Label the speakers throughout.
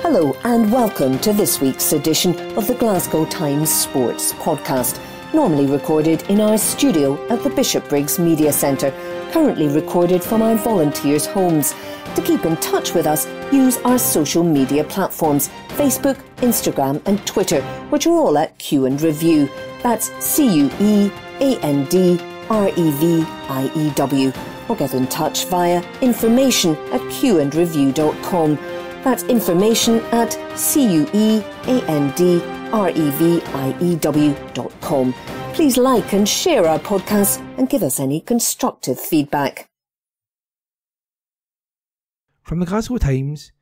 Speaker 1: Hello and welcome to this week's edition of the Glasgow Times Sports podcast, normally recorded in our studio at the Bishopbriggs Media Centre, currently recorded from our volunteers' homes. To keep in touch with us, use our social media platforms, Facebook, Instagram and Twitter, which are all at Q and Review. That's CUEANDREVIEW. Or get in touch via information@qandreview.com. That's information@CUEANDREVIEW.com. Please like and share our podcast and give us any constructive feedback.
Speaker 2: From the Glasgow Times,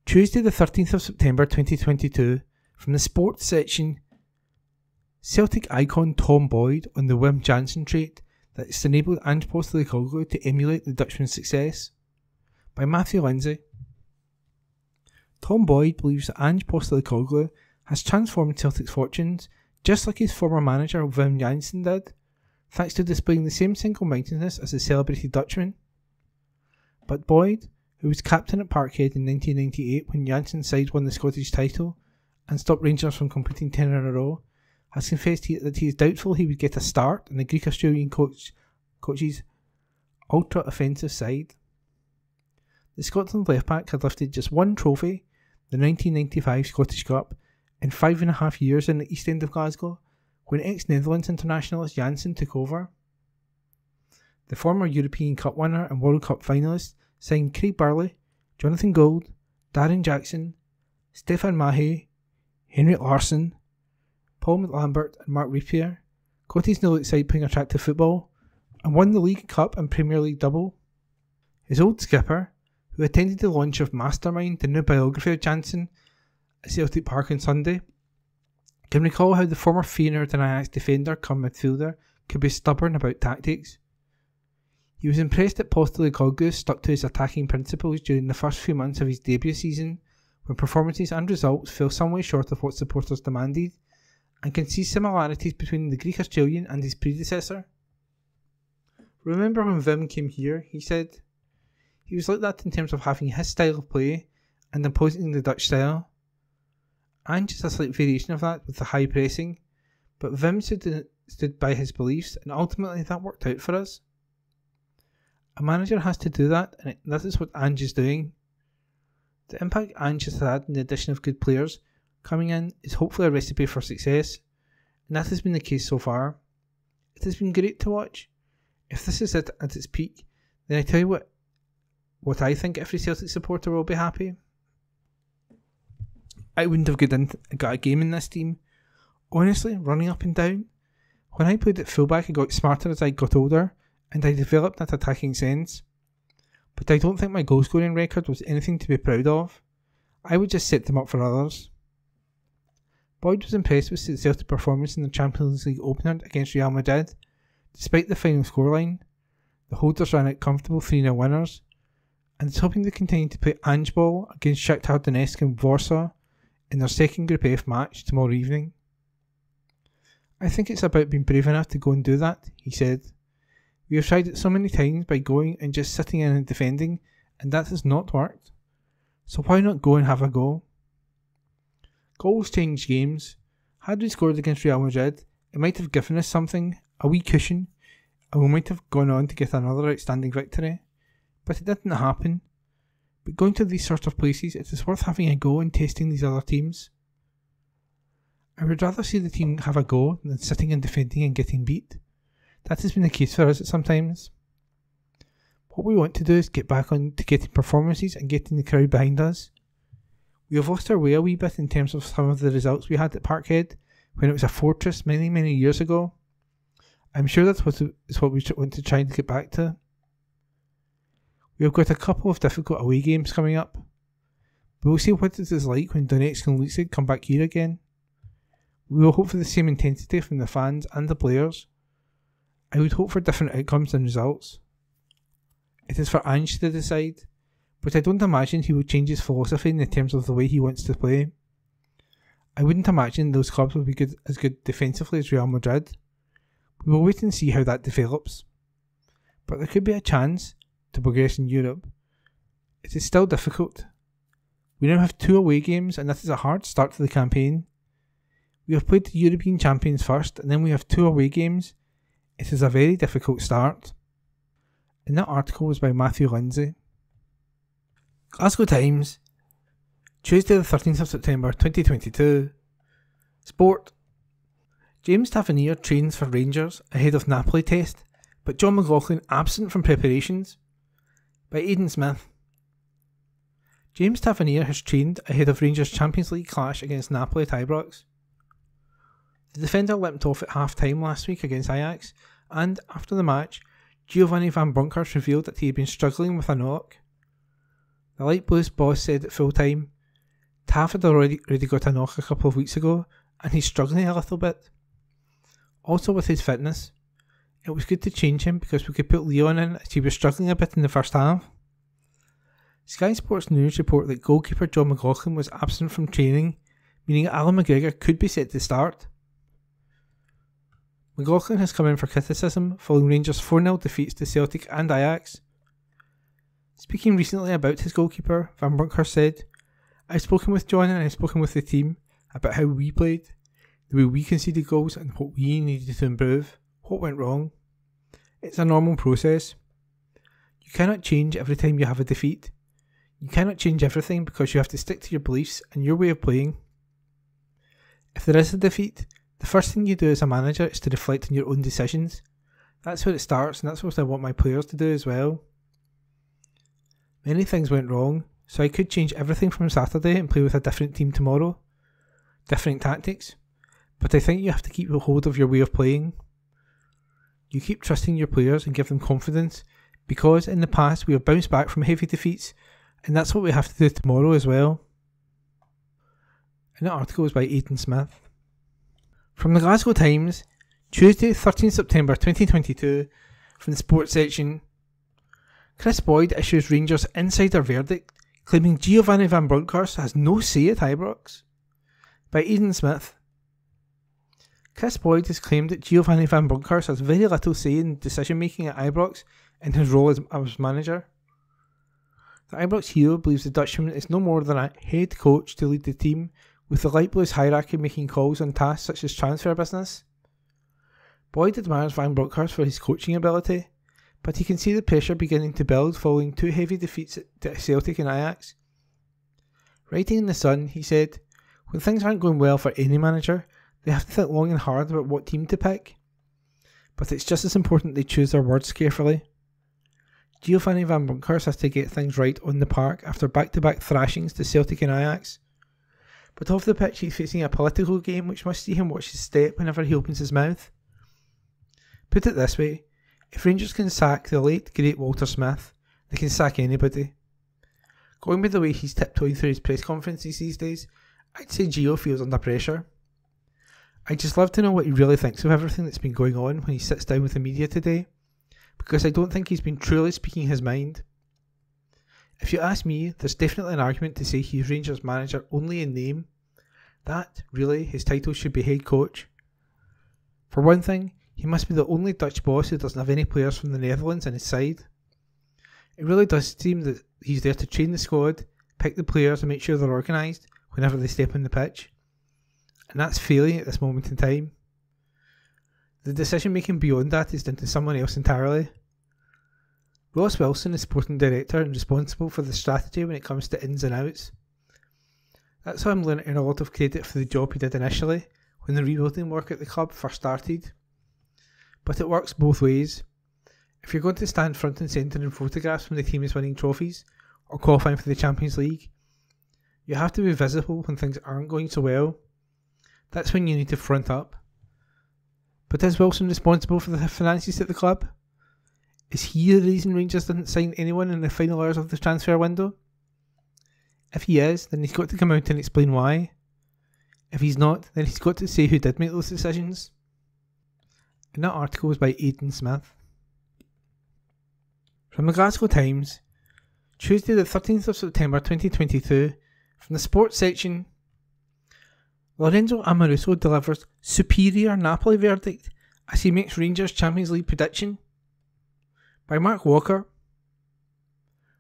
Speaker 2: Tuesday the 13th of September 2022, from the sports section, Celtic icon Tom Boyd on the Wim Jansen trait that's enabled Ange Postecoglou to emulate the Dutchman's success, by Matthew Lindsay. Tom Boyd believes that Ange Postecoglou has transformed Celtic's fortunes just like his former manager Wim Jansen did, thanks to displaying the same single-mindedness as the celebrated Dutchman. But Boyd, who was captain at Parkhead in 1998 when Jansen's side won the Scottish title and stopped Rangers from completing 10 in a row, has confessed that he is doubtful he would get a start in the Greek-Australian coach's ultra-offensive side. The Scotland left-back had lifted just one trophy, the 1995 Scottish Cup, in 5.5 years in the East End of Glasgow, when ex-Netherlands internationalist Jansen took over. The former European Cup winner and World Cup finalist signed Craig Burley, Jonathan Gould, Darren Jackson, Stefan Mahe, Henrik Larsson, Paul McLambert and Mark Rapier, got his nose outside playing attractive football, and won the League Cup and Premier League double. His old skipper, who attended the launch of Mastermind, the new biography of Jansen, at Celtic Park on Sunday, can recall how the former Feyenoord and Ajax defender come midfielder could be stubborn about tactics. He was impressed that Postecoglou stuck to his attacking principles during the first few months of his debut season, when performances and results fell some way short of what supporters demanded, and can see similarities between the Greek Australian and his predecessor. "Remember when Wim came here," he said. "He was like that in terms of having his style of play and imposing the Dutch style. Ange is a slight variation of that with the high pressing, but Wim stood by his beliefs and ultimately that worked out for us. A manager has to do that, and that is what Ange is doing. The impact Ange has had in the addition of good players coming in is hopefully a recipe for success, and that has been the case so far. It has been great to watch. If this is it at its peak, then I tell you what I think every Celtic supporter will be happy. I wouldn't have got a game in this team. Honestly, running up and down. When I played at fullback, I got smarter as I got older, and I developed that attacking sense. But I don't think my goal scoring record was anything to be proud of. I would just set them up for others." Boyd was impressed with the Celtic performance in the Champions League opener against Real Madrid. Despite the final scoreline, the holders ran out comfortable 3-0 winners, and is hoping to continue to play Ange ball against Shakhtar Donetsk and Warsaw in their second Group F match tomorrow evening. "I think it's about being brave enough to go and do that," he said. "We have tried it so many times by going and just sitting in and defending, and that has not worked. So why not go and have a go? Goals change games. Had we scored against Real Madrid, it might have given us something, a wee cushion, and we might have gone on to get another outstanding victory. But it didn't happen. But going to these sort of places, it is worth having a go and testing these other teams. I would rather see the team have a go than sitting and defending and getting beat. That has been the case for us at some times. What we want to do is get back on to getting performances and getting the crowd behind us. We have lost our way a wee bit in terms of some of the results we had at Parkhead when it was a fortress many, many years ago. I'm sure that's what we want to try and get back to. We have got a couple of difficult away games coming up. We will see what it is like when Donetsk and Leipzig come back here again. We will hope for the same intensity from the fans and the players. I would hope for different outcomes and results. It is for Ange to decide, but I don't imagine he will change his philosophy in terms of the way he wants to play. I wouldn't imagine those clubs will be as good defensively as Real Madrid. We will wait and see how that develops. But there could be a chance to progress in Europe. It is still difficult. We now have 2 away games, and this is a hard start to the campaign. We have played the European champions first, and then we have 2 away games. It is a very difficult start. And that article was by Matthew Lindsay. Glasgow Times, Tuesday the 13th of September 2022. Sport. James Tavernier trains for Rangers ahead of Napoli test, but John McLaughlin absent from preparations. By Aidan Smith. James Tavernier has trained ahead of Rangers' Champions League clash against Napoli at Ibrox. The defender limped off at half-time last week against Ajax, and after the match, Giovanni Van Bronckhorst revealed that he had been struggling with a knock. The Light Blues boss said at full-time, Tav had already got a knock a couple of weeks ago, and he's struggling a little bit. Also with his fitness, it was good to change him because we could put Leon in as he was struggling a bit in the first half. Sky Sports News report that goalkeeper John McLaughlin was absent from training, meaning Alan McGregor could be set to start. McLaughlin has come in for criticism following Rangers' 4-0 defeats to Celtic and Ajax. Speaking recently about his goalkeeper, Van Bronckhorst said, I've spoken with John and I've spoken with the team about how we played, the way we conceded goals and what we needed to improve, what went wrong. It's a normal process. You cannot change every time you have a defeat. You cannot change everything because you have to stick to your beliefs and your way of playing. If there is a defeat, the first thing you do as a manager is to reflect on your own decisions. That's where it starts, and that's what I want my players to do as well. Many things went wrong, so I could change everything from Saturday and play with a different team tomorrow. Different tactics. But I think you have to keep a hold of your way of playing. You keep trusting your players and give them confidence, because in the past we have bounced back from heavy defeats, and that's what we have to do tomorrow as well. And that article was by Aidan Smith. From the Glasgow Times, Tuesday 13th September 2022, from the sports section. Chris Boyd issues Rangers insider verdict, claiming Giovanni Van Bronckhorst has no say at Ibrox. By Aidan Smith. Chris Boyd has claimed that Giovanni Van Bronckhorst has very little say in decision making at Ibrox in his role as manager. The Ibrox hero believes the Dutchman is no more than a head coach to lead the team, with the Light Blues hierarchy making calls on tasks such as transfer business. Boyd admires Van Bronckhorst for his coaching ability, but he can see the pressure beginning to build following 2 heavy defeats to Celtic and Ajax. Writing in The Sun, he said, when things aren't going well for any manager, they have to think long and hard about what team to pick. But it's just as important they choose their words carefully. Giovanni Van Bronckhorst has to get things right on the park after back-to-back thrashings to Celtic and Ajax. But off the pitch he's facing a political game which must see him watch his step whenever he opens his mouth. Put it this way, if Rangers can sack the late great Walter Smith, they can sack anybody. Going by the way he's tiptoeing through his press conferences these days, I'd say Gio feels under pressure. I'd just love to know what he really thinks of everything that's been going on when he sits down with the media today, because I don't think he's been truly speaking his mind. If you ask me, there's definitely an argument to say he's Rangers manager only in name. That, really, his title should be head coach. For one thing, he must be the only Dutch boss who doesn't have any players from the Netherlands on his side. It really does seem that he's there to train the squad, pick the players and make sure they're organised whenever they step on the pitch. And that's failing at this moment in time. The decision making beyond that is down to someone else entirely. Ross Wilson is sporting director and responsible for the strategy when it comes to ins and outs. That's how I'm learning a lot of credit for the job he did initially, when the rebuilding work at the club first started. But it works both ways. If you're going to stand front and centre in photographs when the team is winning trophies, or qualifying for the Champions League, you have to be visible when things aren't going so well. That's when you need to front up. But is Wilson responsible for the finances at the club? Is he the reason Rangers didn't sign anyone in the final hours of the transfer window? If he is, then he's got to come out and explain why. If he's not, then he's got to say who did make those decisions. And that article was by Aidan Smith. From the Glasgow Times, Tuesday the 13th of September 2022, from the sports section. Lorenzo Amoruso delivers superior Napoli verdict as he makes Rangers Champions League prediction. By Mark Walker.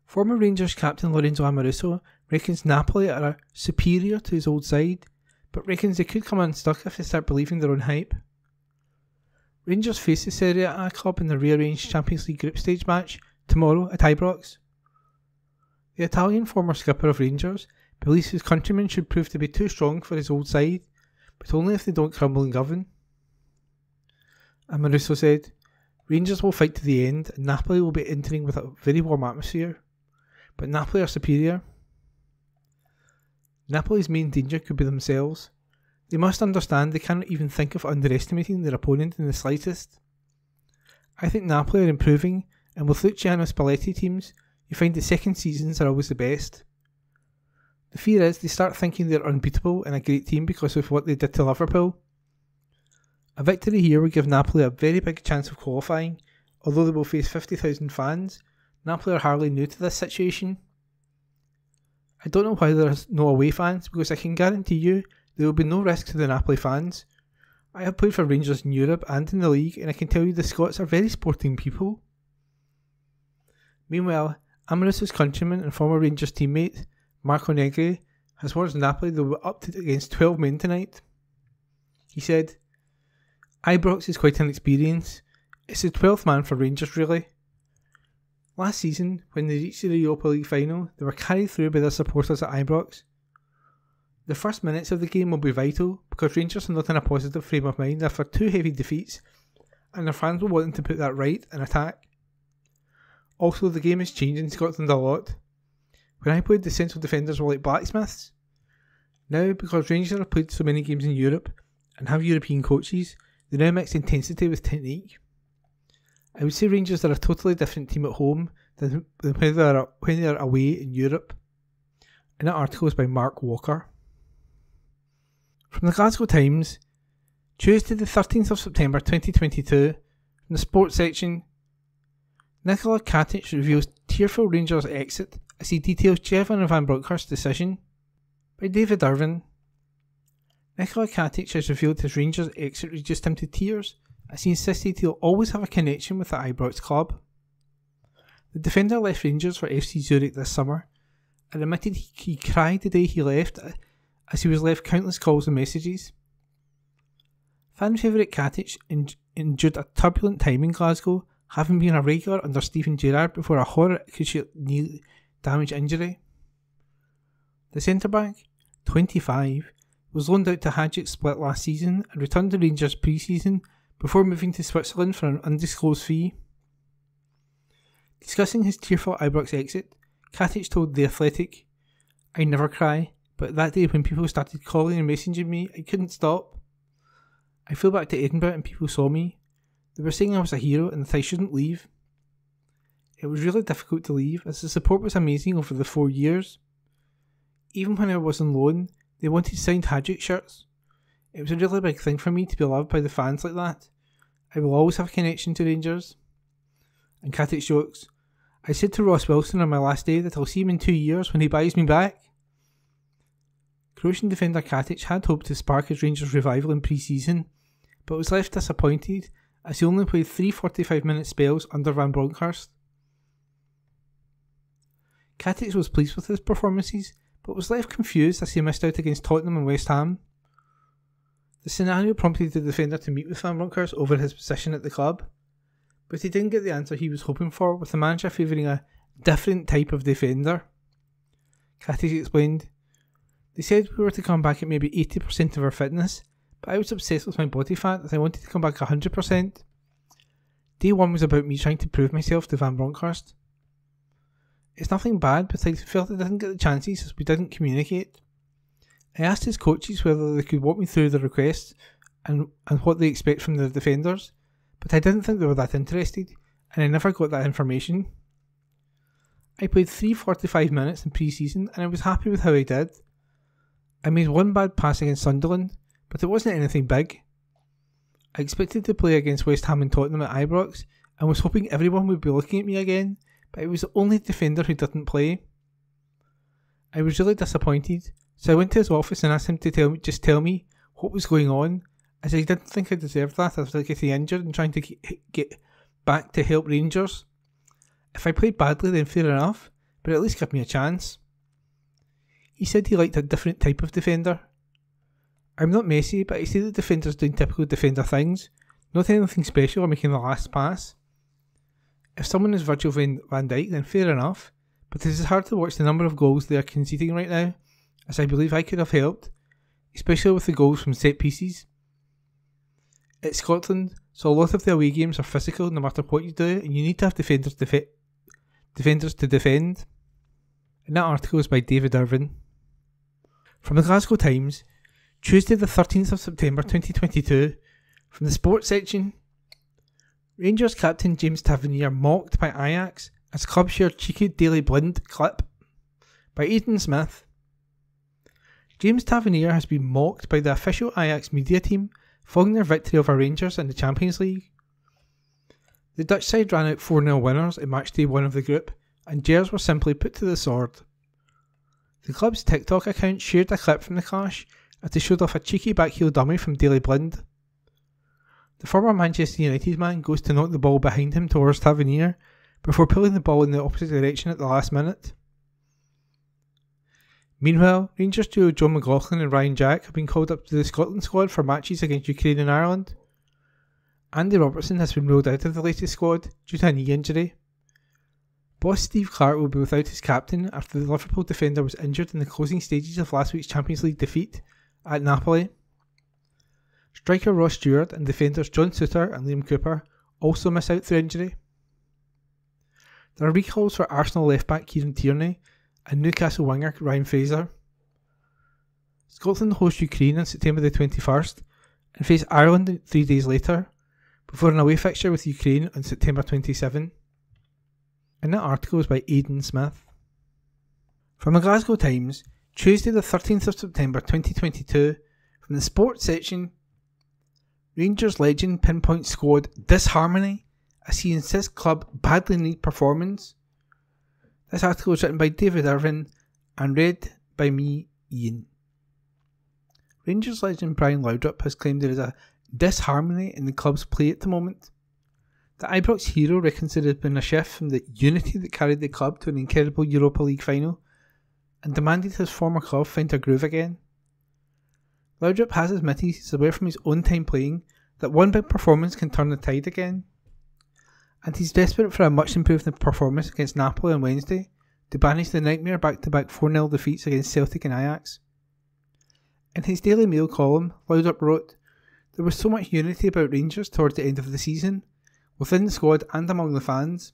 Speaker 2: Former Rangers captain Lorenzo Amoruso reckons Napoli are superior to his old side, but reckons they could come unstuck if they start believing their own hype. Rangers face the Serie A club in the rearranged Champions League group stage match tomorrow at Ibrox. The Italian former skipper of Rangers believes his countrymen should prove to be too strong for his old side, but only if they don't crumble and govern. Amoruso said, Rangers will fight to the end and Napoli will be entering with a very warm atmosphere, but Napoli are superior. Napoli's main danger could be themselves. They must understand they cannot even think of underestimating their opponent in the slightest. I think Napoli are improving, and with Luciano Spalletti teams, you find the second seasons are always the best. The fear is they start thinking they're unbeatable and a great team because of what they did to Liverpool. A victory here would give Napoli a very big chance of qualifying. Although they will face 50,000 fans, Napoli are hardly new to this situation. I don't know why there are no away fans, because I can guarantee you there will be no risk to the Napoli fans. I have played for Rangers in Europe and in the league, and I can tell you the Scots are very sporting people. Meanwhile, Amoruso's countryman and former Rangers teammate, Marco Negri, has warned Napoli they will be up to against 12 men tonight. He said, Ibrox is quite an experience. It's the 12th man for Rangers really. Last season, when they reached the Europa League final, they were carried through by their supporters at Ibrox. The first minutes of the game will be vital because Rangers are not in a positive frame of mind after 2 heavy defeats, and their fans will want them to put that right and attack. Also, the game has changed in Scotland a lot. When I played, the central defenders were like blacksmiths. Now, because Rangers have played so many games in Europe and have European coaches, they now mix intensity with technique. I would say Rangers are a totally different team at home than when they are away in Europe. And that article is by Mark Walker. From the Glasgow Times, Tuesday the 13th of September 2022, from the sports section, Nikola Katic reveals tearful Rangers exit as he details Jevon and Van Bronckhorst's decision. By David Irvin. Nikola Katic has revealed his Rangers exit reduced him to tears as he insisted he'll always have a connection with the Ibrox club. The defender left Rangers for FC Zurich this summer and admitted he cried the day he left as he was left countless calls and messages. Fan favourite Katic endured a turbulent time in Glasgow, having been a regular under Steven Gerrard before a horror knee damage injury. The centre-back, 25, was loaned out to Hajduk Split last season and returned to Rangers pre-season before moving to Switzerland for an undisclosed fee. Discussing his tearful Ibrox exit, Katic told The Athletic, I never cry, but that day when people started calling and messaging me, I couldn't stop. I flew back to Edinburgh and people saw me. They were saying I was a hero and that I shouldn't leave. It was really difficult to leave as the support was amazing over the 4 years. Even when I was on loan, they wanted signed Hajduk shirts. It was a really big thing for me to be loved by the fans like that. I will always have a connection to Rangers. And Katic jokes, I said to Ross Wilson on my last day that I'll see him in 2 years when he buys me back. Croatian defender Katic had hoped to spark his Rangers revival in pre-season, but was left disappointed as he only played 3 45-minute spells under Van Bronckhorst. Katic was pleased with his performances, but was left confused as he missed out against Tottenham and West Ham. The scenario prompted the defender to meet with Van Bronckhorst over his position at the club, but he didn't get the answer he was hoping for, with the manager favouring a different type of defender. Katic explained, They said we were to come back at maybe 80% of our fitness, but I was obsessed with my body fat as I wanted to come back 100%. Day 1 was about me trying to prove myself to Van Bronckhorst. It's nothing bad, but I felt I didn't get the chances as we didn't communicate. I asked his coaches whether they could walk me through the requests and what they expect from the defenders, but I didn't think they were that interested, and I never got that information. I played 3 45 minutes in pre-season and I was happy with how I did. I made 1 bad pass against Sunderland, but it wasn't anything big. I expected to play against West Ham and Tottenham at Ibrox and was hoping everyone would be looking at me again, but I was the only defender who didn't play. I was really disappointed, so I went to his office and asked him to tell me what was going on, as I didn't think I deserved that after getting injured and trying to get back to help Rangers. If I played badly then fair enough, but at least give me a chance. He said he liked a different type of defender. I'm not Messi, but I see the defenders doing typical defender things, not anything special or making the last pass. If someone is Virgil van Dijk, then fair enough, but it is hard to watch the number of goals they are conceding right now, as I believe I could have helped, especially with the goals from set pieces. It's Scotland, so a lot of the away games are physical no matter what you do, and you need to have defenders to defend. And that article is by David Irvin. From the Glasgow Times, Tuesday the 13th of September 2022, from the sports section, Rangers captain James Tavernier mocked by Ajax as club shared cheeky Daily Blind clip, by Aidan Smith. James Tavernier has been mocked by the official Ajax media team following their victory over Rangers in the Champions League. The Dutch side ran out 4-0 winners in matchday 1 of the group, and Gers were simply put to the sword. The club's TikTok account shared a clip from the clash as they showed off a cheeky backheel dummy from Daily Blind. The former Manchester United man goes to knock the ball behind him towards Tavernier before pulling the ball in the opposite direction at the last minute. Meanwhile, Rangers duo Joe McLaughlin and Ryan Jack have been called up to the Scotland squad for matches against Ukraine and Ireland. Andy Robertson has been ruled out of the latest squad due to a knee injury. Boss Steve Clarke will be without his captain after the Liverpool defender was injured in the closing stages of last week's Champions League defeat at Napoli. Striker Ross Stewart and defenders John Souttar and Liam Cooper also miss out through injury. There are recalls for Arsenal left-back Kieran Tierney and Newcastle winger Ryan Fraser. Scotland host Ukraine on September the 21st and face Ireland 3 days later, before an away fixture with Ukraine on September 27. And that article is by Aidan Smith. From the Glasgow Times, Tuesday the 13th of September 2022, from the sports section, Rangers legend pinpoints squad disharmony as he insists club badly need performance. This article is written by David Irvin and read by me, Ian. Rangers legend Brian Laudrup has claimed there is a disharmony in the club's play at the moment. The Ibrox hero reckons there has been a shift from the unity that carried the club to an incredible Europa League final, and demanded his former club find a groove again. Laudrup has admitted he's aware from his own time playing that one big performance can turn the tide again, and he's desperate for a much improved performance against Napoli on Wednesday to banish the nightmare back-to-back 4-0 defeats against Celtic and Ajax. In his Daily Mail column, Laudrup wrote, "There was so much unity about Rangers towards the end of the season, within the squad and among the fans.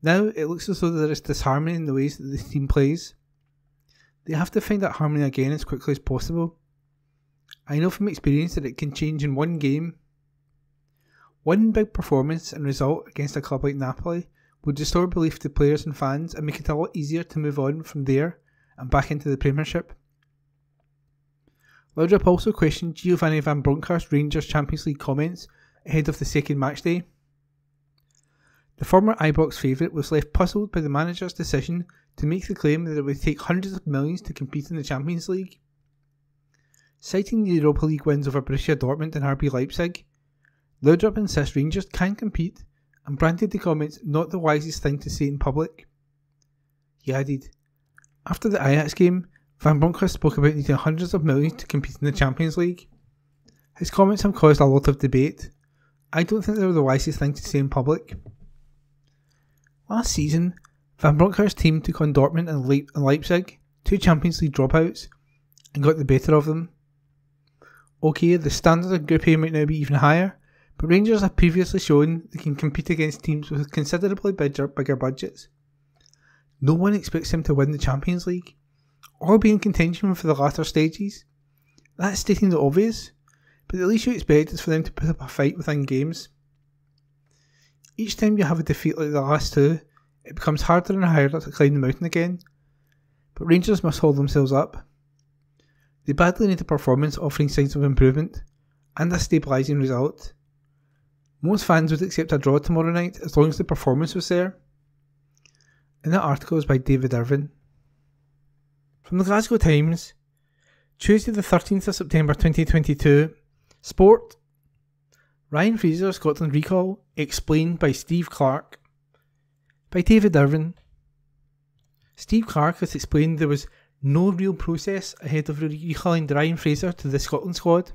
Speaker 2: Now it looks as though there is disharmony in the ways that the team plays. They have to find that harmony again as quickly as possible. I know from experience that it can change in one game. One big performance and result against a club like Napoli would restore belief to players and fans and make it a lot easier to move on from there and back into the Premiership." Laudrup also questioned Giovanni Van Bronckhorst's Rangers Champions League comments ahead of the second matchday. The former Ibrox favourite was left puzzled by the manager's decision to make the claim that it would take hundreds of millions to compete in the Champions League. Citing the Europa League wins over Borussia Dortmund and RB Leipzig, Laudrup insists Rangers can compete and branded the comments not the wisest thing to say in public. He added, "After the Ajax game, Van Bronckhorst spoke about needing hundreds of millions to compete in the Champions League. His comments have caused a lot of debate. I don't think they were the wisest thing to say in public." Last season, Van Bronckhorst's team took on Dortmund and Leipzig, two Champions League dropouts, and got the better of them. Okay, the standard of Group A might now be even higher, but Rangers have previously shown they can compete against teams with considerably bigger budgets. No one expects them to win the Champions League, or be in contention for the latter stages. That's stating the obvious, but the least you expect is for them to put up a fight within games. Each time you have a defeat like the last two, it becomes harder and harder to climb the mountain again, but Rangers must hold themselves up. They badly need a performance offering signs of improvement, and a stabilising result. Most fans would accept a draw tomorrow night as long as the performance was there. And that article is by David Irvin. From the Glasgow Times, Tuesday the 13th of September 2022, Sport. Ryan Fraser Scotland recall explained by Steve Clarke. By David Irvin. Steve Clarke has explained there was No real process ahead of recalling Ryan Fraser to the Scotland squad.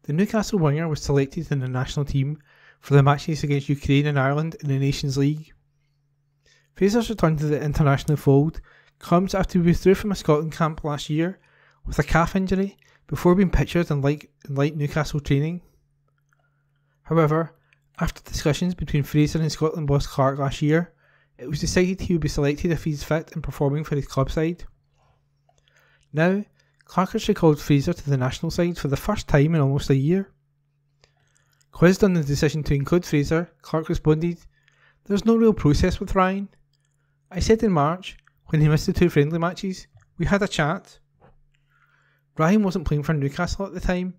Speaker 2: The Newcastle winger was selected in the national team for the matches against Ukraine and Ireland in the Nations League. Fraser's return to the international fold comes after he withdrew from a Scotland camp last year with a calf injury before being pictured in light Newcastle training. However, after discussions between Fraser and Scotland boss Clark last year, it was decided he would be selected if he's fit and performing for his club side. Now, Clark has recalled Fraser to the national side for the first time in almost a year. Quizzed on the decision to include Fraser, Clark responded, "There's no real process with Ryan. I said in March, when he missed the 2 friendly matches, we had a chat. Ryan wasn't playing for Newcastle at the time.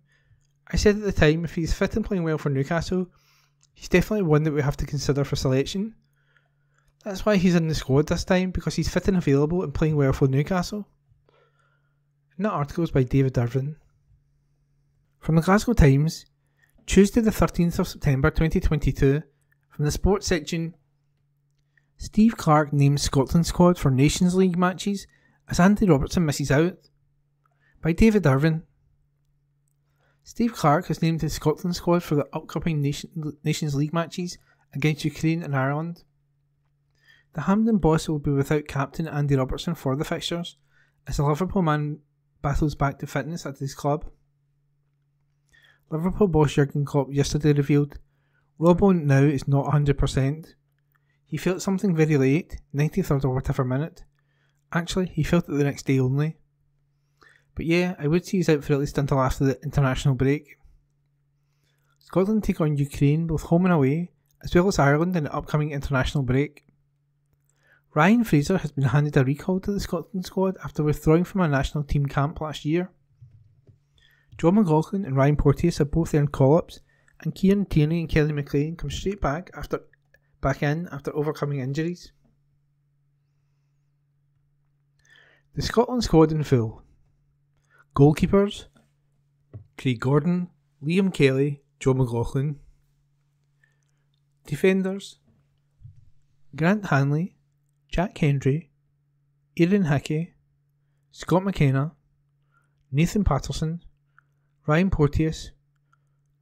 Speaker 2: I said at the time, if he's fit and playing well for Newcastle, he's definitely one that we have to consider for selection. That's why he's in the squad this time, because he's fit and available and playing well for Newcastle." And that article is by David Irvin. From the Glasgow Times, Tuesday the 13th of September 2022, from the sports section, Steve Clarke names Scotland squad for Nations League matches as Andy Robertson misses out. By David Irvin. Steve Clarke has named his Scotland squad for the upcoming Nations League matches against Ukraine and Ireland. The Hampden boss will be without captain Andy Robertson for the fixtures, as the Liverpool man battles back to fitness at his club. Liverpool boss Jurgen Klopp yesterday revealed, "Robbo now is not 100%. He felt something very late, 93rd or whatever minute. Actually, he felt it the next day only. But yeah, I would see he's out for at least until after the international break." Scotland take on Ukraine both home and away, as well as Ireland in the upcoming international break. Ryan Fraser has been handed a recall to the Scotland squad after withdrawing from a national team camp last year. John McLaughlin and Ryan Porteous have both earned call-ups, and Kieran Tierney and Kelly McLean come straight back in after overcoming injuries. The Scotland squad in full. Goalkeepers: Craig Gordon, Liam Kelly, Joe McLaughlin. Defenders: Grant Hanley, Jack Hendry, Aaron Hickey, Scott McKenna, Nathan Patterson, Ryan Porteous,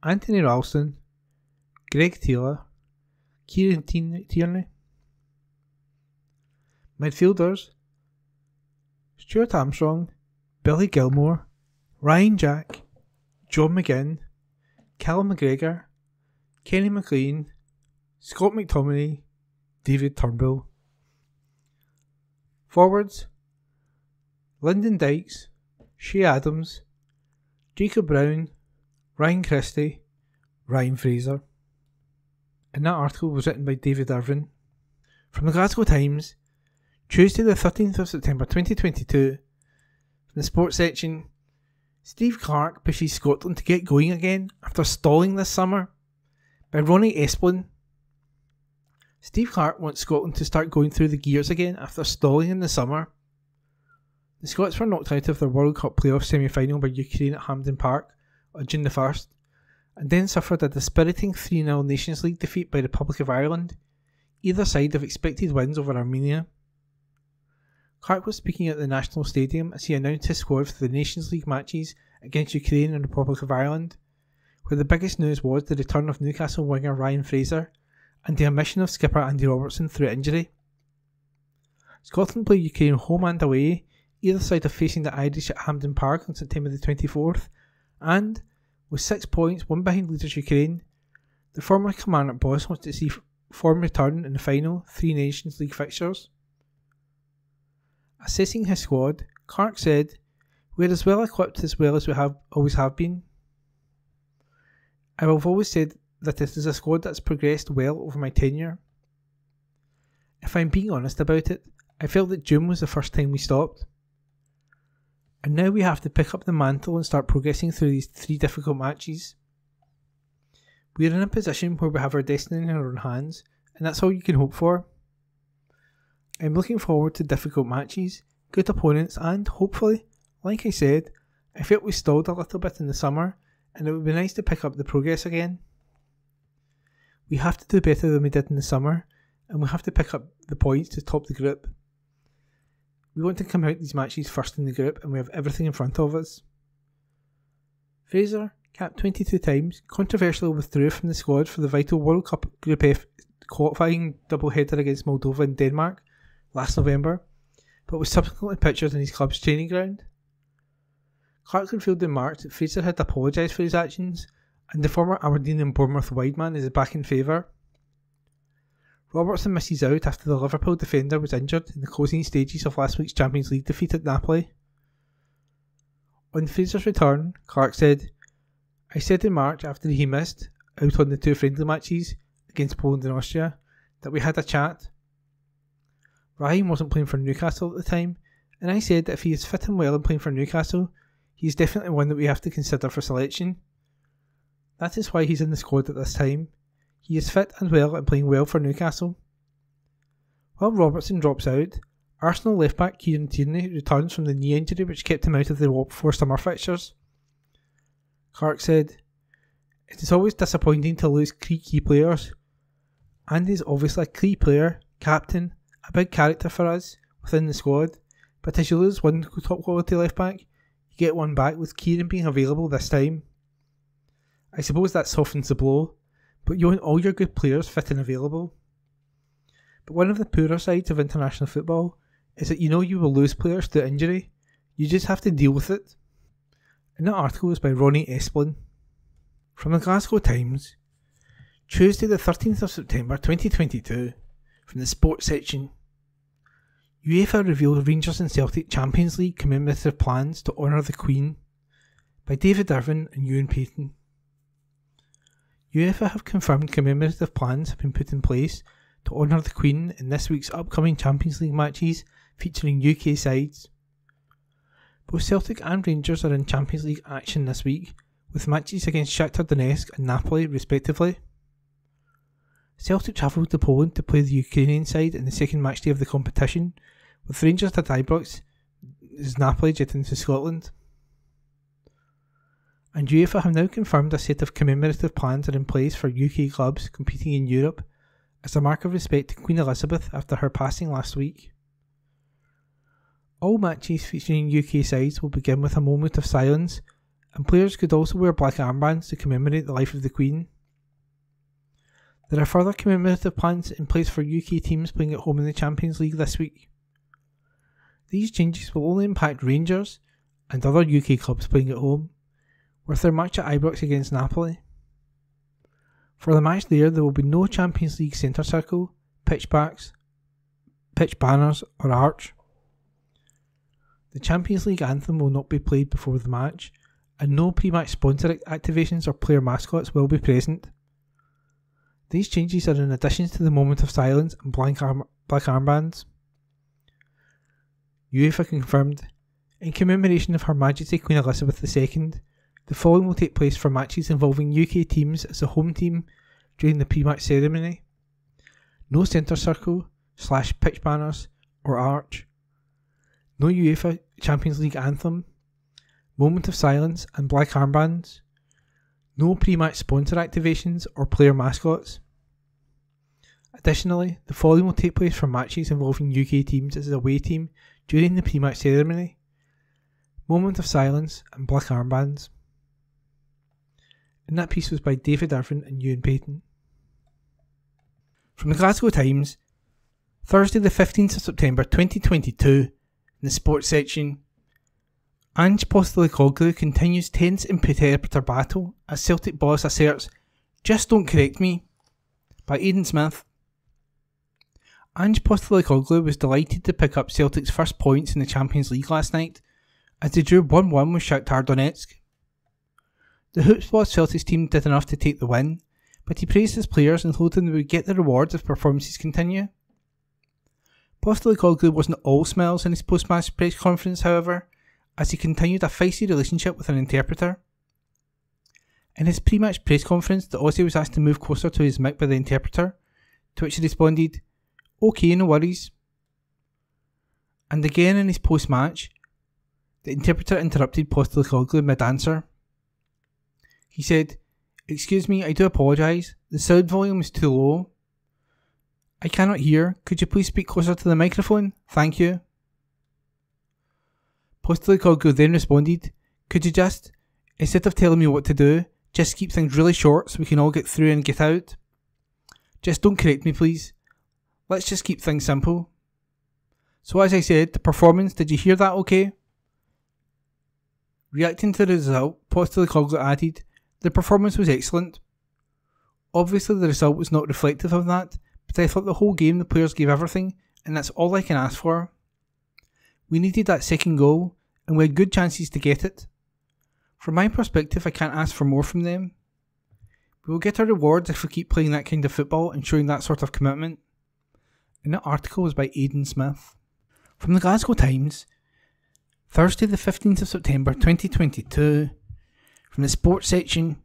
Speaker 2: Anthony Ralston, Greg Taylor, Kieran Tierney. Midfielders: Stuart Armstrong, Billy Gilmore, Ryan Jack, John McGinn, Callum McGregor, Kenny McLean, Scott McTominay, David Turnbull. Forwards: Lyndon Dykes, Shea Adams, Jacob Brown, Ryan Christie, Ryan Fraser. And that article was written by David Irvin. From the Glasgow Times, Tuesday the 13th of September 2022, from the sports section, Steve Clarke pushes Scotland to get going again after stalling this summer, by Ronnie Esplin. Steve Clarke wants Scotland to start going through the gears again after stalling in the summer. The Scots were knocked out of their World Cup playoff semi-final by Ukraine at Hampden Park on June the 1st, and then suffered a dispiriting 3-0 Nations League defeat by the Republic of Ireland, either side of expected wins over Armenia. Clarke was speaking at the National Stadium as he announced his squad for the Nations League matches against Ukraine and the Republic of Ireland, where the biggest news was the return of Newcastle winger Ryan Fraser and the omission of skipper Andy Robertson through injury. Scotland play Ukraine home and away, either side of facing the Irish at Hampden Park on September the 24th, and, with 6 points, one behind leaders Ukraine, the former Commander boss wants to see form return in the final 3 Nations League fixtures. Assessing his squad, Clarke said, "We're as well equipped as we always have been. I have always said that this is a squad that's progressed well over my tenure. If I'm being honest about it, I felt that June was the first time we stopped. And now we have to pick up the mantle and start progressing through these 3 difficult matches. We're in a position where we have our destiny in our own hands, and that's all you can hope for. I'm looking forward to difficult matches, good opponents, and hopefully, like I said, I felt we stalled a little bit in the summer, and it would be nice to pick up the progress again. We have to do better than we did in the summer, and we have to pick up the points to top the group. We want to come out these matches first in the group and we have everything in front of us. Fraser, capped 22 times, controversially withdrew from the squad for the vital World Cup Group F qualifying doubleheader against Moldova and Denmark last November, but was subsequently pictured in his club's training ground. Clark revealed in March that Fraser had apologised for his actions, and the former Aberdeen and Bournemouth wideman is back in favour. Robertson misses out after the Liverpool defender was injured in the closing stages of last week's Champions League defeat at Napoli. On Fraser's return, Clark said, "I said in March after he missed out on the 2 friendly matches against Poland and Austria that we had a chat. Ryan wasn't playing for Newcastle at the time, and I said that if he is fit and well and playing for Newcastle, he is definitely one that we have to consider for selection. That is why he's in the squad at this time. He is fit and well and playing well for Newcastle." While Robertson drops out, Arsenal left-back Kieran Tierney returns from the knee injury which kept him out of the 4 summer fixtures. Clark said, "It is always disappointing to lose key players. Andy is obviously a key player, captain, a big character for us within the squad, but as you lose one top quality left-back, you get one back with Kieran being available this time. I suppose that softens the blow, but you want all your good players fit and available. But one of the poorer sides of international football is that you know you will lose players to injury. You just have to deal with it." And that article is by Ronnie Esplin. From the Glasgow Times, Tuesday the 13th of September 2022, from the sports section. UEFA revealed Rangers and Celtic Champions League commemorative plans to honour the Queen, by David Irvin and Ewan Payton. UEFA have confirmed commemorative plans have been put in place to honour the Queen in this week's upcoming Champions League matches featuring UK sides. Both Celtic and Rangers are in Champions League action this week, with matches against Shakhtar Donetsk and Napoli respectively. Celtic travelled to Poland to play the Ukrainian side in the second matchday of the competition, with Rangers at Ibrox as Napoli jetting to Scotland. And UEFA have now confirmed a set of commemorative plans are in place for UK clubs competing in Europe as a mark of respect to Queen Elizabeth after her passing last week. All matches featuring UK sides will begin with a moment of silence, and players could also wear black armbands to commemorate the life of the Queen. There are further commemorative plans in place for UK teams playing at home in the Champions League this week. These changes will only impact Rangers and other UK clubs playing at home, with their match at Ibrox against Napoli. For the match there will be no Champions League centre circle, pitch banners or arch. The Champions League anthem will not be played before the match, and no pre-match sponsor activations or player mascots will be present. These changes are in addition to the moment of silence and black armbands. UEFA confirmed, in commemoration of Her Majesty Queen Elizabeth II, the following will take place for matches involving UK teams as the home team during the pre-match ceremony. No centre circle, /pitch banners or arch. No UEFA Champions League anthem. Moment of silence and black armbands. No pre-match sponsor activations or player mascots. Additionally, the following will take place for matches involving UK teams as a away team during the pre-match ceremony. Moment of silence and black armbands. And that piece was by David Irvin and Ewan Payton. From the Glasgow Times, Thursday the 15th of September 2022, in the sports section, Ange Postecoglou continues tense interpreter battle as Celtic boss asserts, "Just don't correct me," by Aidan Smith. Ange Postecoglou was delighted to pick up Celtic's first points in the Champions League last night, as they drew 1-1 with Shakhtar Donetsk. The Hoopsball Celtics team did enough to take the win, but he praised his players and told them they would get the rewards if performances continue. Postecoglou wasn't all smiles in his post-match press conference, however, as he continued a feisty relationship with an interpreter. In his pre-match press conference, the Aussie was asked to move closer to his mic by the interpreter, to which he responded, "Okay, no worries." And again in his post-match, the interpreter interrupted Postecoglou mid-answer. He said, "Excuse me, I do apologise, the sound volume is too low. I cannot hear, could you please speak closer to the microphone? Thank you." Postecoglou then responded, "Could you just, instead of telling me what to do, just keep things really short so we can all get through and get out? Just don't correct me, please. Let's just keep things simple." So as I said, the performance, did you hear that okay? Reacting to the result, Postecoglou added, "The performance was excellent. Obviously the result was not reflective of that, but I thought the whole game the players gave everything, and that's all I can ask for. We needed that second goal, and we had good chances to get it. From my perspective, I can't ask for more from them. We will get our rewards if we keep playing that kind of football and showing that sort of commitment." And that article was by Aidan Smith. From the Glasgow Times, Thursday the 15th of September 2022, from the sports section,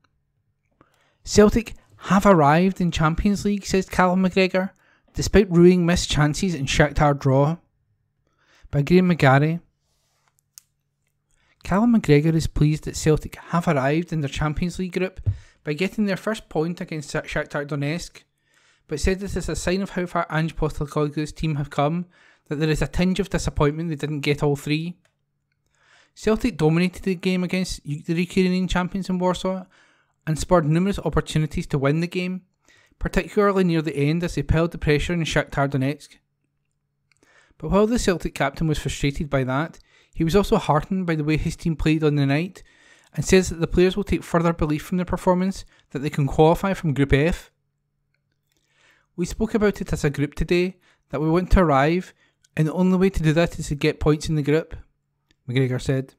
Speaker 2: "Celtic have arrived in Champions League," says Callum McGregor, despite ruining missed chances in Shakhtar draw. By Graham McGarry. Callum McGregor is pleased that Celtic have arrived in their Champions League group by getting their first point against Shakhtar Donetsk, but said this is a sign of how far Ange Postecoglou's team have come, that there is a tinge of disappointment they didn't get all three. Celtic dominated the game against the Ukrainian champions in Warsaw and spurred numerous opportunities to win the game, particularly near the end as they piled the pressure in Shakhtar Donetsk. But while the Celtic captain was frustrated by that, he was also heartened by the way his team played on the night, and says that the players will take further belief from their performance that they can qualify from Group F. "We spoke about it as a group today, that we want to arrive, and the only way to do that is to get points in the group," McGregor said.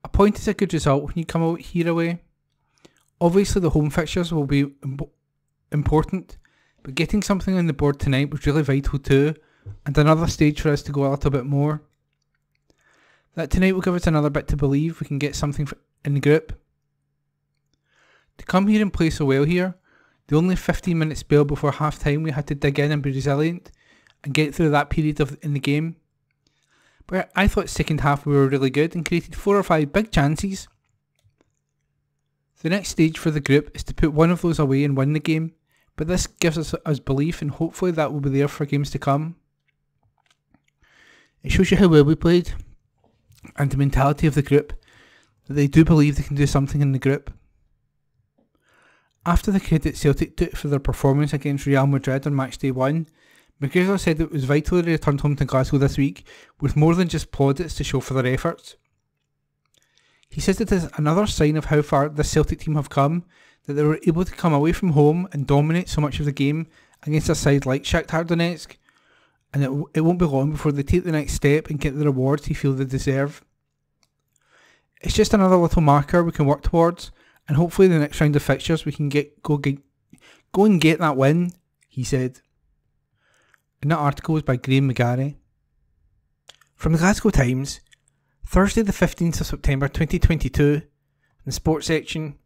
Speaker 2: "A point is a good result when you come out here away. Obviously the home fixtures will be important, but getting something on the board tonight was really vital too, and another stage for us to go a little bit more. That tonight will give us another bit to believe we can get something in the group. To come here and play so well here, the only 15-minute spell before half time we had to dig in and be resilient and get through that period in the game. But I thought second half we were really good and created 4 or 5 big chances. The next stage for the group is to put one of those away and win the game, but this gives us belief, and hopefully that will be there for games to come. It shows you how well we played and the mentality of the group, that they do believe they can do something in the group." After the credit Celtic took for their performance against Real Madrid on match day 1, McGregor said it was vital they returned home to Glasgow this week with more than just plaudits to show for their efforts. He says it is another sign of how far the Celtic team have come, that they were able to come away from home and dominate so much of the game against a side like Shakhtar Donetsk, and it won't be long before they take the next step and get the rewards they feel they deserve. "It's just another little marker we can work towards, and hopefully the next round of fixtures we can go and get that win," he said. And that article was by Graham McGarry. From the Glasgow Times, Thursday the 15th of September 2022, in the sports section,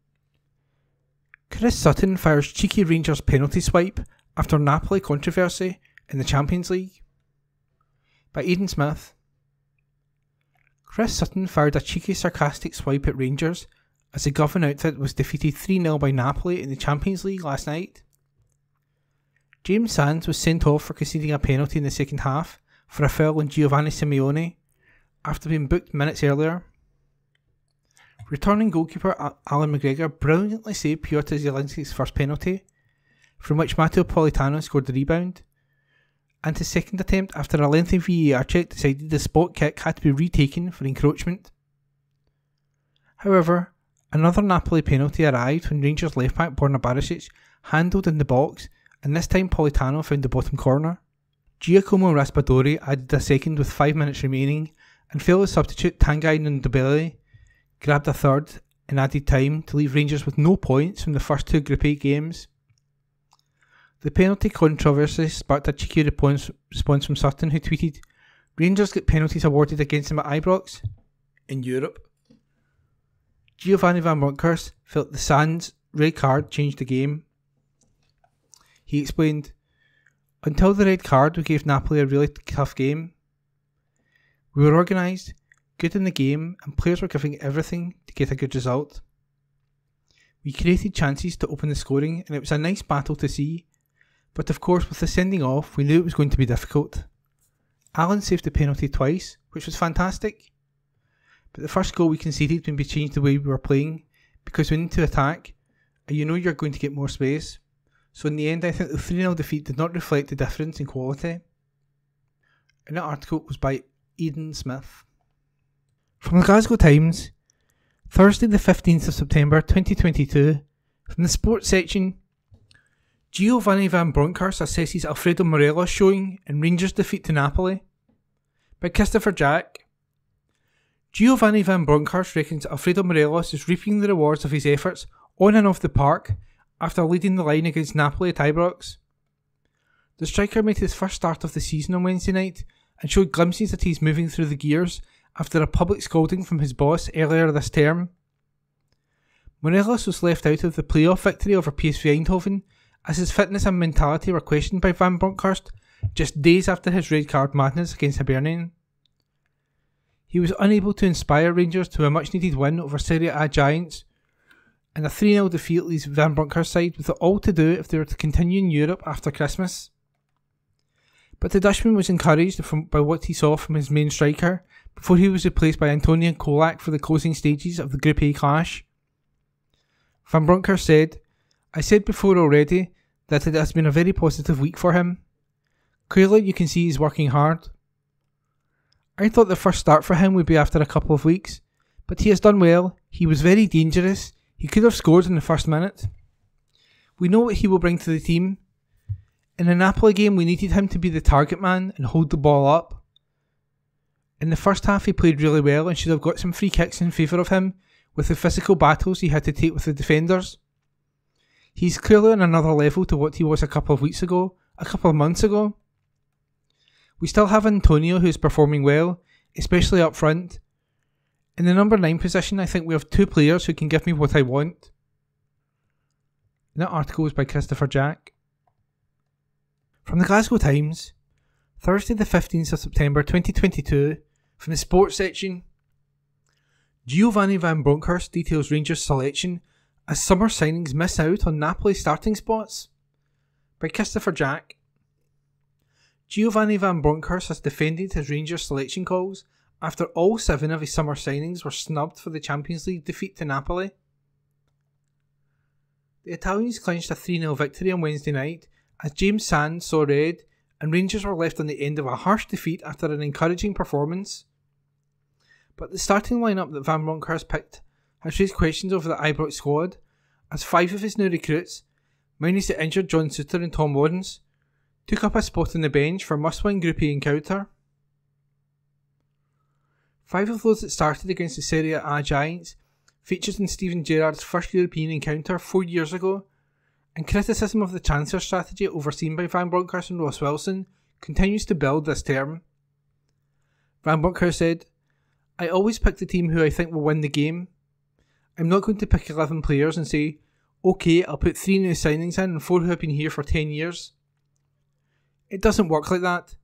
Speaker 2: "Chris Sutton fires cheeky Rangers penalty swipe after Napoli controversy in the Champions League." By Aidan Smith. Chris Sutton fired a cheeky sarcastic swipe at Rangers as the Govan outfit was defeated 3-0 by Napoli in the Champions League last night. James Sands was sent off for conceding a penalty in the second half for a foul on Giovanni Simeone after being booked minutes earlier. Returning goalkeeper Alan McGregor brilliantly saved Piotr Zielinski's first penalty, from which Matteo Politano scored the rebound, and his second attempt after a lengthy VAR check decided the spot kick had to be retaken for encroachment. However, another Napoli penalty arrived when Rangers left-back Borna Barisic handled in the box, and this time Politano found the bottom corner. Giacomo Raspadori added a second with 5 minutes remaining, and fellow substitute Tanguy Ndombele grabbed a third in added time to leave Rangers with no points from the first 2 Group A games. The penalty controversy sparked a cheeky response from Sutton, who tweeted, "Rangers get penalties awarded against them at Ibrox in Europe." Giovanni Van Bronckhorst felt the Sands red card changed the game. He explained, "Until the red card, we gave Napoli a really tough game. We were organised, good in the game, and players were giving everything to get a good result. We created chances to open the scoring, and it was a nice battle to see, but of course with the sending off, we knew it was going to be difficult." Allen saved the penalty twice, which was fantastic. But the first goal we conceded when we changed the way we were playing, because we need to attack, and you know you're going to get more space. So in the end, I think the 3-0 defeat did not reflect the difference in quality. And that article was by Aidan Smith. From the Glasgow Times, Thursday the 15th of September 2022, from the sports section, Giovanni Van Bronckhorst assesses Alfredo Morelos showing in Rangers' defeat to Napoli, by Christopher Jack. Giovanni Van Bronckhorst reckons Alfredo Morelos is reaping the rewards of his efforts on and off the park after leading the line against Napoli at Ibrox. The striker made his first start of the season on Wednesday night and showed glimpses that he's moving through the gears after a public scolding from his boss earlier this term. Morelos was left out of the playoff victory over PSV Eindhoven as his fitness and mentality were questioned by Van Bronckhorst just days after his red card madness against Hibernian. He was unable to inspire Rangers to a much needed win over Serie A giants, and a 3-0 defeat leaves Van Bronckhorst's side with it all to do if they were to continue in Europe after Christmas. But the Dutchman was encouraged by what he saw from his main striker before he was replaced by Antonio Kolak for the closing stages of the Group A clash. Van Bronckhorst said, "I said before already that it has been a very positive week for him. Clearly you can see he's working hard. I thought the first start for him would be after a couple of weeks, but he has done well. He was very dangerous. He could have scored in the first minute. We know what he will bring to the team. In the Napoli game we needed him to be the target man and hold the ball up. In the first half he played really well and should have got some free kicks in favour of him with the physical battles he had to take with the defenders. He's clearly on another level to what he was a couple of months ago. We still have Antonio who is performing well, especially up front. In the number 9 position I think we have 2 players who can give me what I want." And that article was by Christopher Jack. From the Glasgow Times, Thursday the 15th of September 2022, from the sports section, Giovanni Van Bronckhorst details Rangers' selection as summer signings miss out on Napoli starting spots, by Christopher Jack. Giovanni Van Bronckhorst has defended his Rangers selection calls after all 7 of his summer signings were snubbed for the Champions League defeat to Napoli. The Italians clinched a 3-0 victory on Wednesday night as James Sands saw red and Rangers were left on the end of a harsh defeat after an encouraging performance. But the starting lineup that Van Bronckhorst picked has raised questions over the Ibrox squad as 5 of his new recruits, minus the injured John Souttar and Tom Lawrence, took up a spot on the bench for must-win Group A encounter. 5 of those that started against the Serie A giants featured in Steven Gerrard's first European encounter 4 years ago, and criticism of the transfer strategy overseen by Van Bronckhorst and Ross Wilson continues to build this term. Van Bronckhorst said, "I always pick the team who I think will win the game. I'm not going to pick 11 players and say, okay, I'll put 3 new signings in and 4 who have been here for 10 years. It doesn't work like that.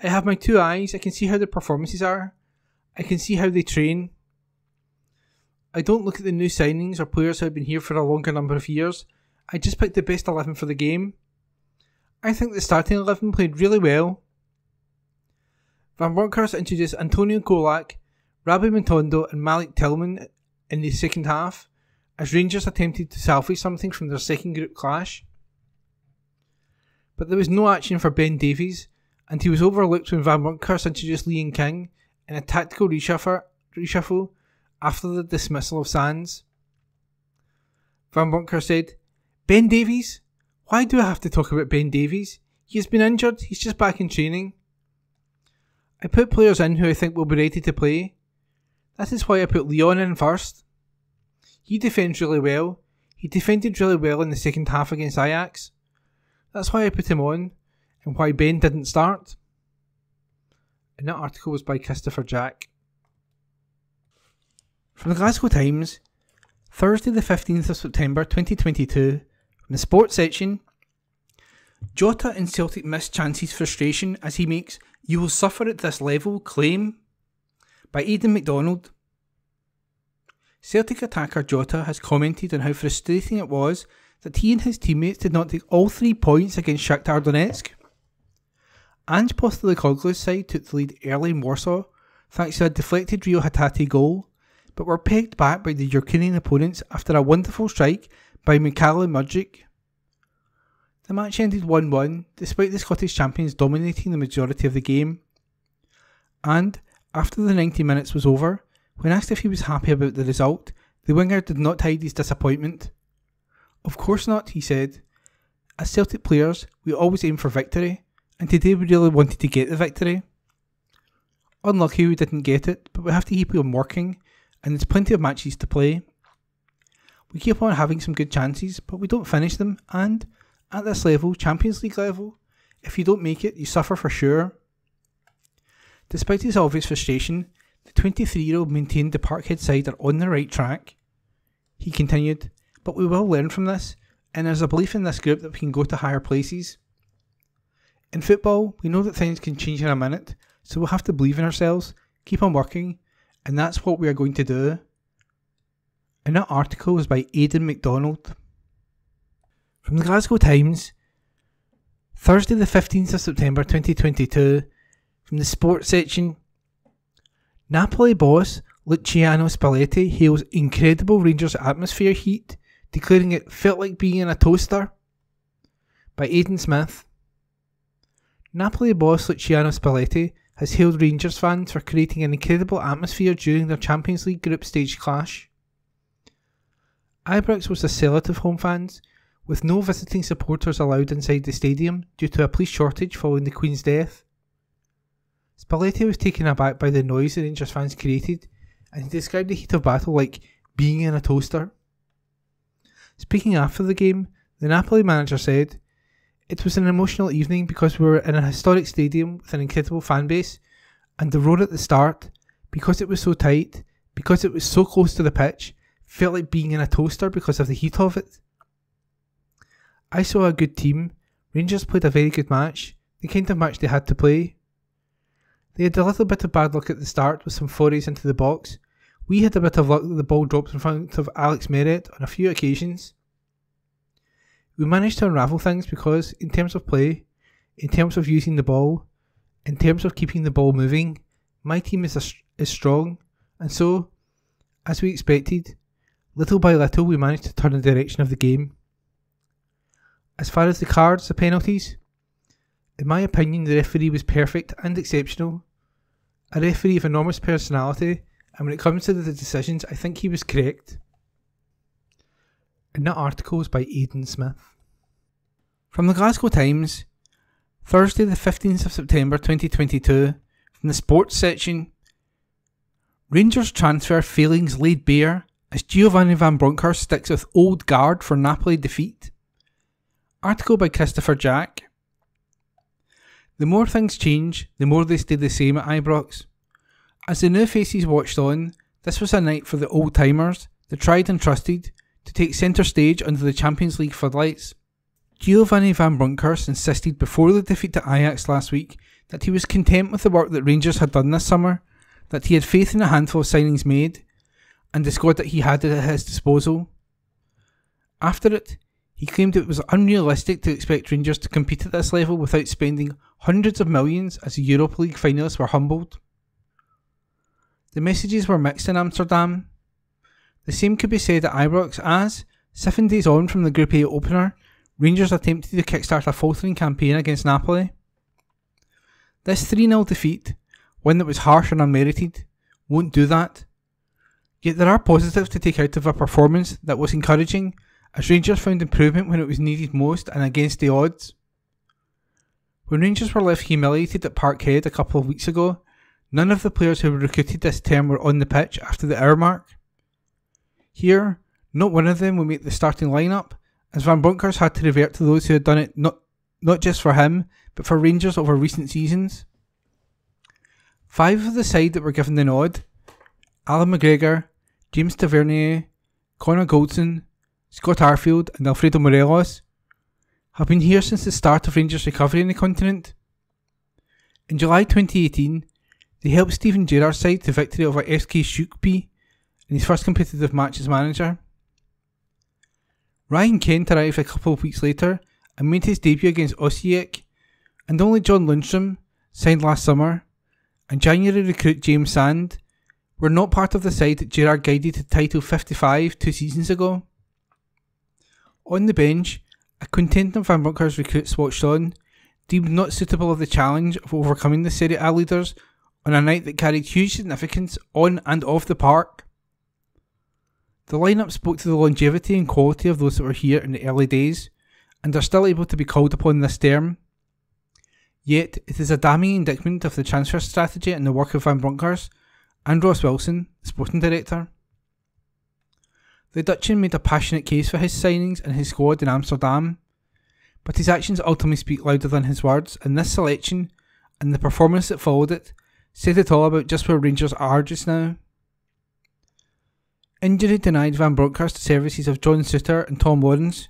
Speaker 2: I have my 2 eyes, I can see how their performances are. I can see how they train. I don't look at the new signings or players who have been here for a longer number of years. I just pick the best 11 for the game. I think the starting 11 played really well." Van Bronckhorst introduced Antonio Kolak, Rabbi Matondo and Malik Tillman in the second half, as Rangers attempted to salvage something from their second group clash. But there was no action for Ben Davies, and he was overlooked when Van Bronckhorst introduced Liam King in a tactical reshuffle after the dismissal of Sands. Van Bronckhorst said, "Ben Davies? Why do I have to talk about Ben Davies? He has been injured, he's just back in training. I put players in who I think will be ready to play. That is why I put Leon in first. He defends really well. He defended really well in the second half against Ajax. That's why I put him on, and why Ben didn't start." And that article was by Christopher Jack. From the Glasgow Times, Thursday the 15th of September 2022, from the sports section, Jota and Celtic miss chances frustration as he makes "you will suffer at this level" claim, by Aidan MacDonald. Celtic attacker Jota has commented on how frustrating it was that he and his teammates did not take all 3 points against Shakhtar Donetsk. Ange Postecoglou's side took the lead early in Warsaw thanks to a deflected Rio Hatate goal, but were pegged back by the Ukrainian opponents after a wonderful strike by Mikhailo Mudryk. The match ended 1-1 despite the Scottish champions dominating the majority of the game. And, after the 90 minutes was over, when asked if he was happy about the result, the winger did not hide his disappointment. "Of course not," he said. "As Celtic players, we always aim for victory, and today we really wanted to get the victory. Unlucky we didn't get it, but we have to keep on working, and there's plenty of matches to play. We keep on having some good chances, but we don't finish them, and, at this level, Champions League level, if you don't make it, you suffer for sure." Despite his obvious frustration, the 23-year-old maintained the Parkhead side are on the right track. He continued, "But we will learn from this, and there's a belief in this group that we can go to higher places. In football, we know that things can change in a minute, so we'll have to believe in ourselves, keep on working, and that's what we are going to do." And that article was by Aidan MacDonald. From the Glasgow Times, Thursday the 15th of September 2022, from the sports section. Napoli boss Luciano Spalletti hails incredible Rangers atmosphere heat, declaring it felt like being in a toaster. By Aidan Smith. Napoli boss Luciano Spalletti has hailed Rangers fans for creating an incredible atmosphere during their Champions League group stage clash. Ibrox was a sellout of home fans, with no visiting supporters allowed inside the stadium due to a police shortage following the Queen's death. Spalletti was taken aback by the noise the Rangers fans created, and he described the heat of battle like being in a toaster. Speaking after the game, the Napoli manager said, "It was an emotional evening because we were in a historic stadium with an incredible fan base, and the roar at the start, because it was so tight, because it was so close to the pitch, felt like being in a toaster because of the heat of it. I saw a good team. Rangers played a very good match, the kind of match they had to play. They had a little bit of bad luck at the start with some forays into the box. We had a bit of luck that the ball dropped in front of Alex Meret on a few occasions. We managed to unravel things because, in terms of play, in terms of using the ball, in terms of keeping the ball moving, my team is strong, and so, as we expected, little by little we managed to turn the direction of the game. As far as the penalties, in my opinion the referee was perfect and exceptional. A referee of enormous personality, and when it comes to the decisions, I think he was correct." And that article was by Aidan Smith. From the Glasgow Times, Thursday the 15th of September 2022, from the sports section. Rangers transfer failings laid bare as Giovanni Van Bronckhorst sticks with old guard for Napoli defeat. Article by Christopher Jack. The more things change, the more they stay the same at Ibrox. As the new faces watched on, this was a night for the old-timers, the tried and trusted, to take centre stage under the Champions League floodlights. Giovanni Van Bronckhorst insisted before the defeat to Ajax last week that he was content with the work that Rangers had done this summer, that he had faith in a handful of signings made, and the squad that he had at his disposal. After it, he claimed it was unrealistic to expect Rangers to compete at this level without spending hundreds of millions as the Europa League finalists were humbled. The messages were mixed in Amsterdam. The same could be said at Ibrox as, 7 days on from the Group A opener, Rangers attempted to kickstart a faltering campaign against Napoli. This 3-0 defeat, one that was harsh and unmerited, won't do that. Yet there are positives to take out of a performance that was encouraging, as Rangers found improvement when it was needed most and against the odds. When Rangers were left humiliated at Parkhead a couple of weeks ago, none of the players who were recruited this term were on the pitch after the hour mark. Here, not one of them will make the starting lineup, as Van Bronckhorst had to revert to those who had done it not just for him, but for Rangers over recent seasons. 5 of the side that were given the nod, Alan McGregor, James Tavernier, Connor Goldson, Scott Arfield and Alfredo Morelos, have been here since the start of Rangers' recovery in the continent. In July 2018, they helped Steven Gerrard's side to victory over FK Shukpi in his first competitive match as manager. Ryan Kent arrived a couple of weeks later and made his debut against Osijek And only John Lundstrom, signed last summer, and January recruit James Sand were not part of the side that Gerrard guided to title 55 2 seasons ago. On the bench, a contingent of Van Bronckhorst recruits watched on, deemed not suitable of the challenge of overcoming the Serie A leaders on a night that carried huge significance on and off the park. The lineup spoke to the longevity and quality of those that were here in the early days and are still able to be called upon this term. Yet, it is a damning indictment of the transfer strategy and the work of Van Bronckhorst and Ross Wilson, the sporting director. The Dutchman made a passionate case for his signings and his squad in Amsterdam, but his actions ultimately speak louder than his words, and this selection, and the performance that followed it, said it all about just where Rangers are just now. Injury denied Van Bronckhorst the services of John Souttar and Tom Lawrence,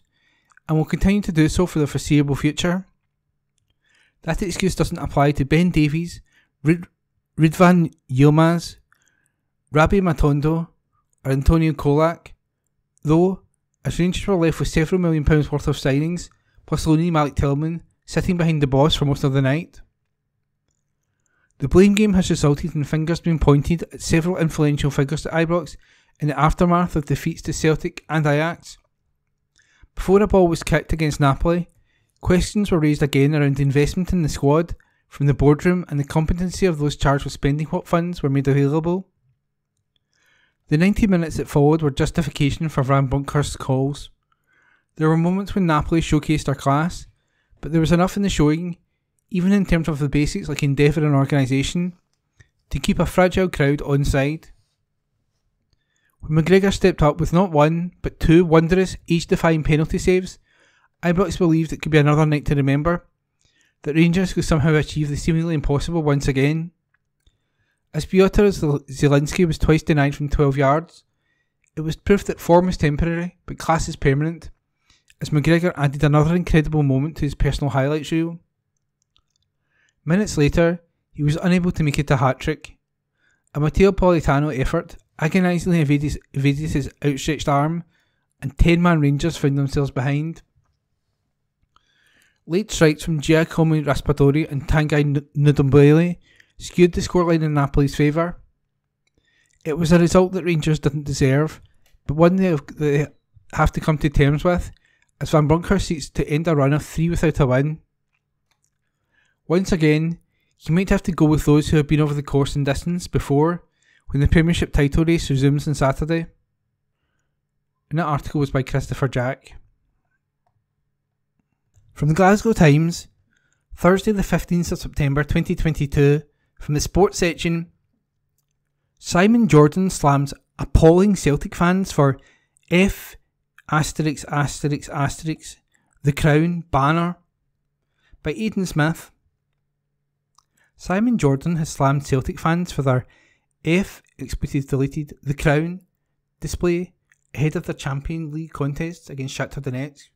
Speaker 2: and will continue to do so for the foreseeable future. That excuse doesn't apply to Ben Davies, Ridvan Yilmaz, Rabbi Matondo, or Antonio Kolak, though, as Rangers were left with several £1 million worth of signings, plus loanee Malik Tillman sitting behind the boss for most of the night. The blame game has resulted in fingers being pointed at several influential figures at Ibrox in the aftermath of defeats to Celtic and Ajax. Before a ball was kicked against Napoli, questions were raised again around the investment in the squad from the boardroom and the competency of those charged with spending what funds were made available. The 90 minutes that followed were justification for Van Bronckhorst's calls. There were moments when Napoli showcased their class, but there was enough in the showing, even in terms of the basics like endeavour and organisation, to keep a fragile crowd on side. When McGregor stepped up with not one, but two wondrous, age-defying penalty saves, Ibrox believed it could be another night to remember, that Rangers could somehow achieve the seemingly impossible once again. As Piotr Zielinski was twice denied from 12 yards, it was proof that form is temporary, but class is permanent, as McGregor added another incredible moment to his personal highlights reel. Minutes later, he was unable to make it a hat-trick. A Matteo Politano effort agonisingly evaded his outstretched arm, and 10-man Rangers found themselves behind. Late strikes from Giacomo Raspadori and Tanguy Ndombele skewed the scoreline in Napoli's favour. It was a result that Rangers didn't deserve, but one they have to come to terms with, as Van Bronckhorst seeks to end a run of 3 without a win. Once again, he might have to go with those who have been over the course and distance before, when the Premiership title race resumes on Saturday. And that article was by Christopher Jack. From the Glasgow Times, Thursday the 15th of September 2022, from the sports section, Simon Jordan slams appalling Celtic fans for F*** the Crown banner, by Aidan Smith. Simon Jordan has slammed Celtic fans for their the Crown display ahead of the Champions League contests against Shakhtar Donetsk.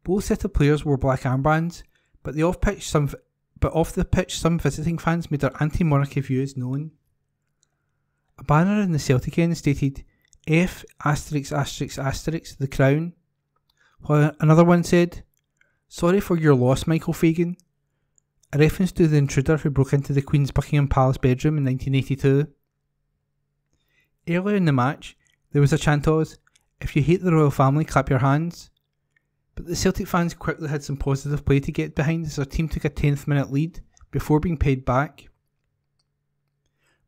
Speaker 2: Both set of players wore black armbands, but off the pitch some visiting fans made their anti-monarchy views known. A banner in the Celtic end stated F*** the Crown, while another one said, "Sorry for your loss, Michael Fagan," a reference to the intruder who broke into the Queen's Buckingham Palace bedroom in 1982. Earlier in the match, there was a chant of, "If you hate the royal family, clap your hands," but the Celtic fans quickly had some positive play to get behind as their team took a 10th minute lead before being paid back.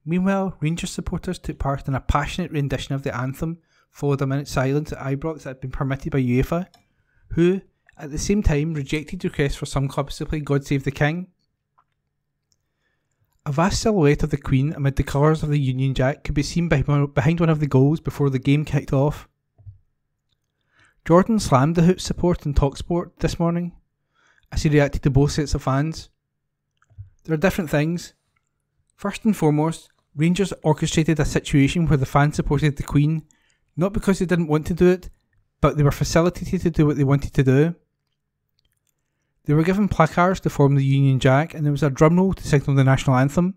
Speaker 2: Meanwhile, Rangers supporters took part in a passionate rendition of the anthem, followed a minute's silence at Ibrox that had been permitted by UEFA, who, at the same time, rejected requests for some clubs to play God Save the King. A vast silhouette of the Queen amid the colours of the Union Jack could be seen behind one of the goals before the game kicked off. Jordan slammed the Hoops support on TalkSport this morning as he reacted to both sets of fans. There are different things. First and foremost, Rangers orchestrated a situation where the fans supported the Queen, not because they didn't want to do it, but they were facilitated to do what they wanted to do. They were given placards to form the Union Jack, and there was a drumroll to signal the national anthem.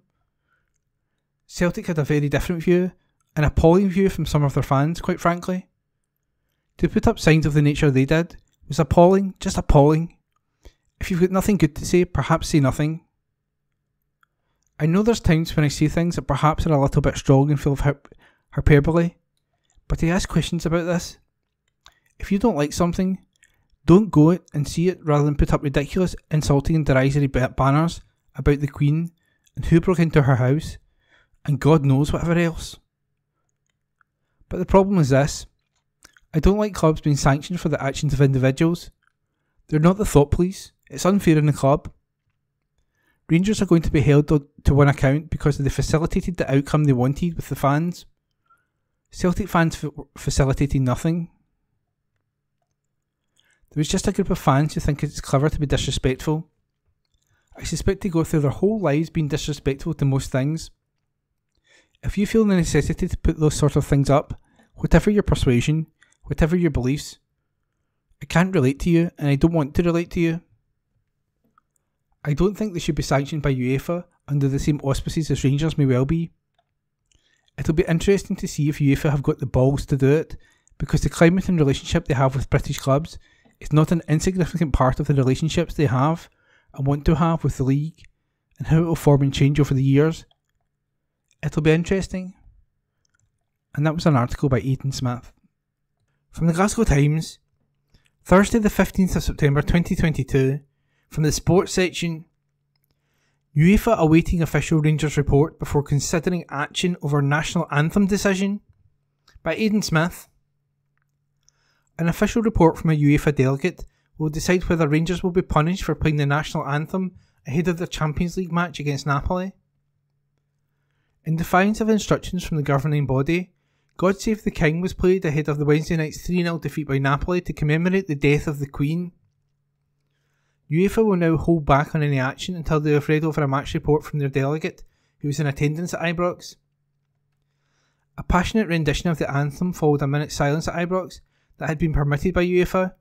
Speaker 2: Celtic had a very different view, an appalling view from some of their fans, quite frankly. To put up signs of the nature they did was appalling, just appalling. If you've got nothing good to say, perhaps say nothing. I know there's times when I say things that perhaps are a little bit strong and full of hyperbole, but I ask questions about this. If you don't like something, don't go it and see it rather than put up ridiculous, insulting and derisory banners about the Queen and who broke into her house and God knows whatever else. But the problem is this: I don't like clubs being sanctioned for the actions of individuals. They're not the thought police. It's unfair in the club. Rangers are going to be held to one account because they facilitated the outcome they wanted with the fans. Celtic fans facilitated nothing. There was just a group of fans who think it's clever to be disrespectful. I suspect they go through their whole lives being disrespectful to most things. If you feel the necessity to put those sort of things up, whatever your persuasion, whatever your beliefs, I can't relate to you and I don't want to relate to you. I don't think they should be sanctioned by UEFA under the same auspices as Rangers may well be. It'll be interesting to see if UEFA have got the balls to do it, because the climate and relationship they have with British clubs is not an insignificant part of the relationships they have and want to have with the league, and how it will form and change over the years. It'll be interesting. And that was an article by Aidan Smith. From the Glasgow Times, Thursday the 15th of September 2022, from the sports section: UEFA awaiting official Rangers report before considering action over national anthem decision, by Aidan Smith. An official report from a UEFA delegate will decide whether Rangers will be punished for playing the national anthem ahead of the Champions League match against Napoli. In defiance of instructions from the governing body, God Save the King was played ahead of the Wednesday night's 3-0 defeat by Napoli to commemorate the death of the Queen. UEFA will now hold back on any action until they have read over a match report from their delegate, who was in attendance at Ibrox. A passionate rendition of the anthem followed a minute's silence at Ibrox that had been permitted by UEFA,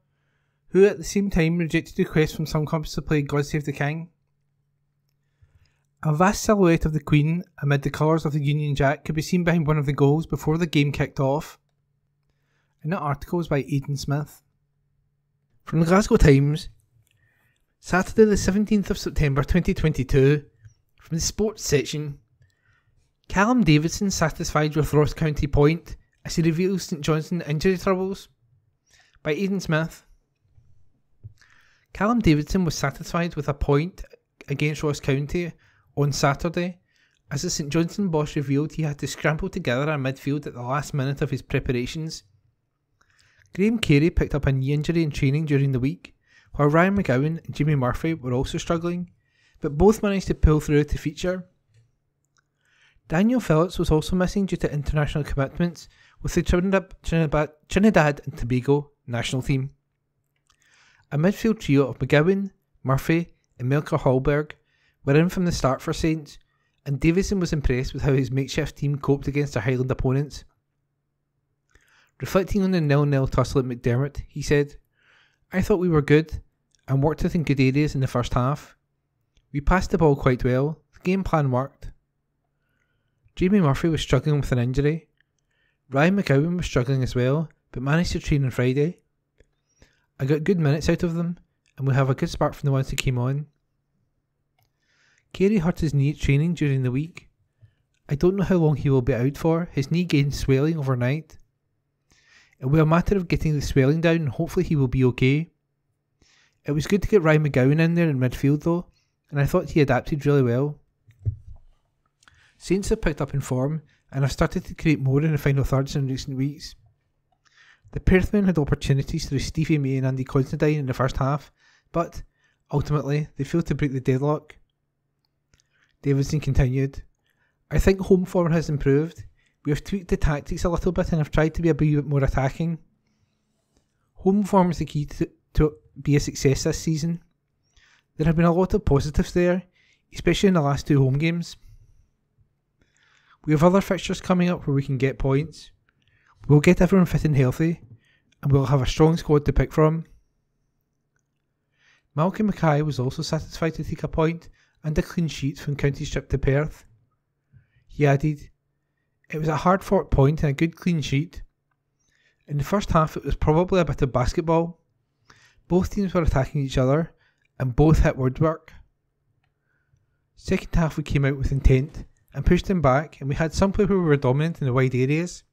Speaker 2: who at the same time rejected requests from some clubs to play God Save the King. A vast silhouette of the Queen amid the colours of the Union Jack could be seen behind one of the goals before the game kicked off. And that article was by Aidan Smith. From the Glasgow Times, Saturday the 17th of September 2022, from the sports section: Callum Davidson satisfied with Ross County point as he reveals St Johnstone injury troubles, by Aidan Smith. Callum Davidson was satisfied with a point against Ross County on Saturday as the St Johnstone boss revealed he had to scramble together a midfield at the last minute of his preparations. Graham Carey picked up a knee injury in training during the week, while Ryan McGowan and Jimmy Murphy were also struggling, but both managed to pull through to feature. Daniel Phillips was also missing due to international commitments with the Trinidad and Tobago national team. A midfield trio of McGowan, Murphy and Melker Hallberg were in from the start for Saints, and Davison was impressed with how his makeshift team coped against their Highland opponents. Reflecting on the 0-0 tussle at McDermott, he said, "I thought we were good and worked it in good areas in the first half. We passed the ball quite well, the game plan worked." Jamie Murphy was struggling with an injury. Ryan McGowan was struggling as well, but managed to train on Friday. I got good minutes out of them, and we have a good spark from the ones who came on. Carey hurt his knee at training during the week. I don't know how long he will be out for. His knee gained swelling overnight. It will be a matter of getting the swelling down, and hopefully he will be okay. It was good to get Ryan McGowan in there in midfield though, and I thought he adapted really well. Saints have picked up in form and have started to create more in the final thirds in recent weeks. The Perthmen had opportunities through Stevie May and Andy Considine in the first half, but ultimately they failed to break the deadlock. Davidson continued, "I think home form has improved. We have tweaked the tactics a little bit and have tried to be a bit more attacking. Home form is the key to be a success this season. There have been a lot of positives there, especially in the last two home games. We have other fixtures coming up where we can get points. We'll get everyone fit and healthy, and we'll have a strong squad to pick from." Malcolm Mackay was also satisfied to take a point and a clean sheet from County's trip to Perth. He added, "It was a hard-fought point and a good clean sheet. In the first half it was probably a bit of basketball. Both teams were attacking each other, and both hit woodwork. Second half we came out with intent and pushed them back, and we had some people who were dominant in the wide areas.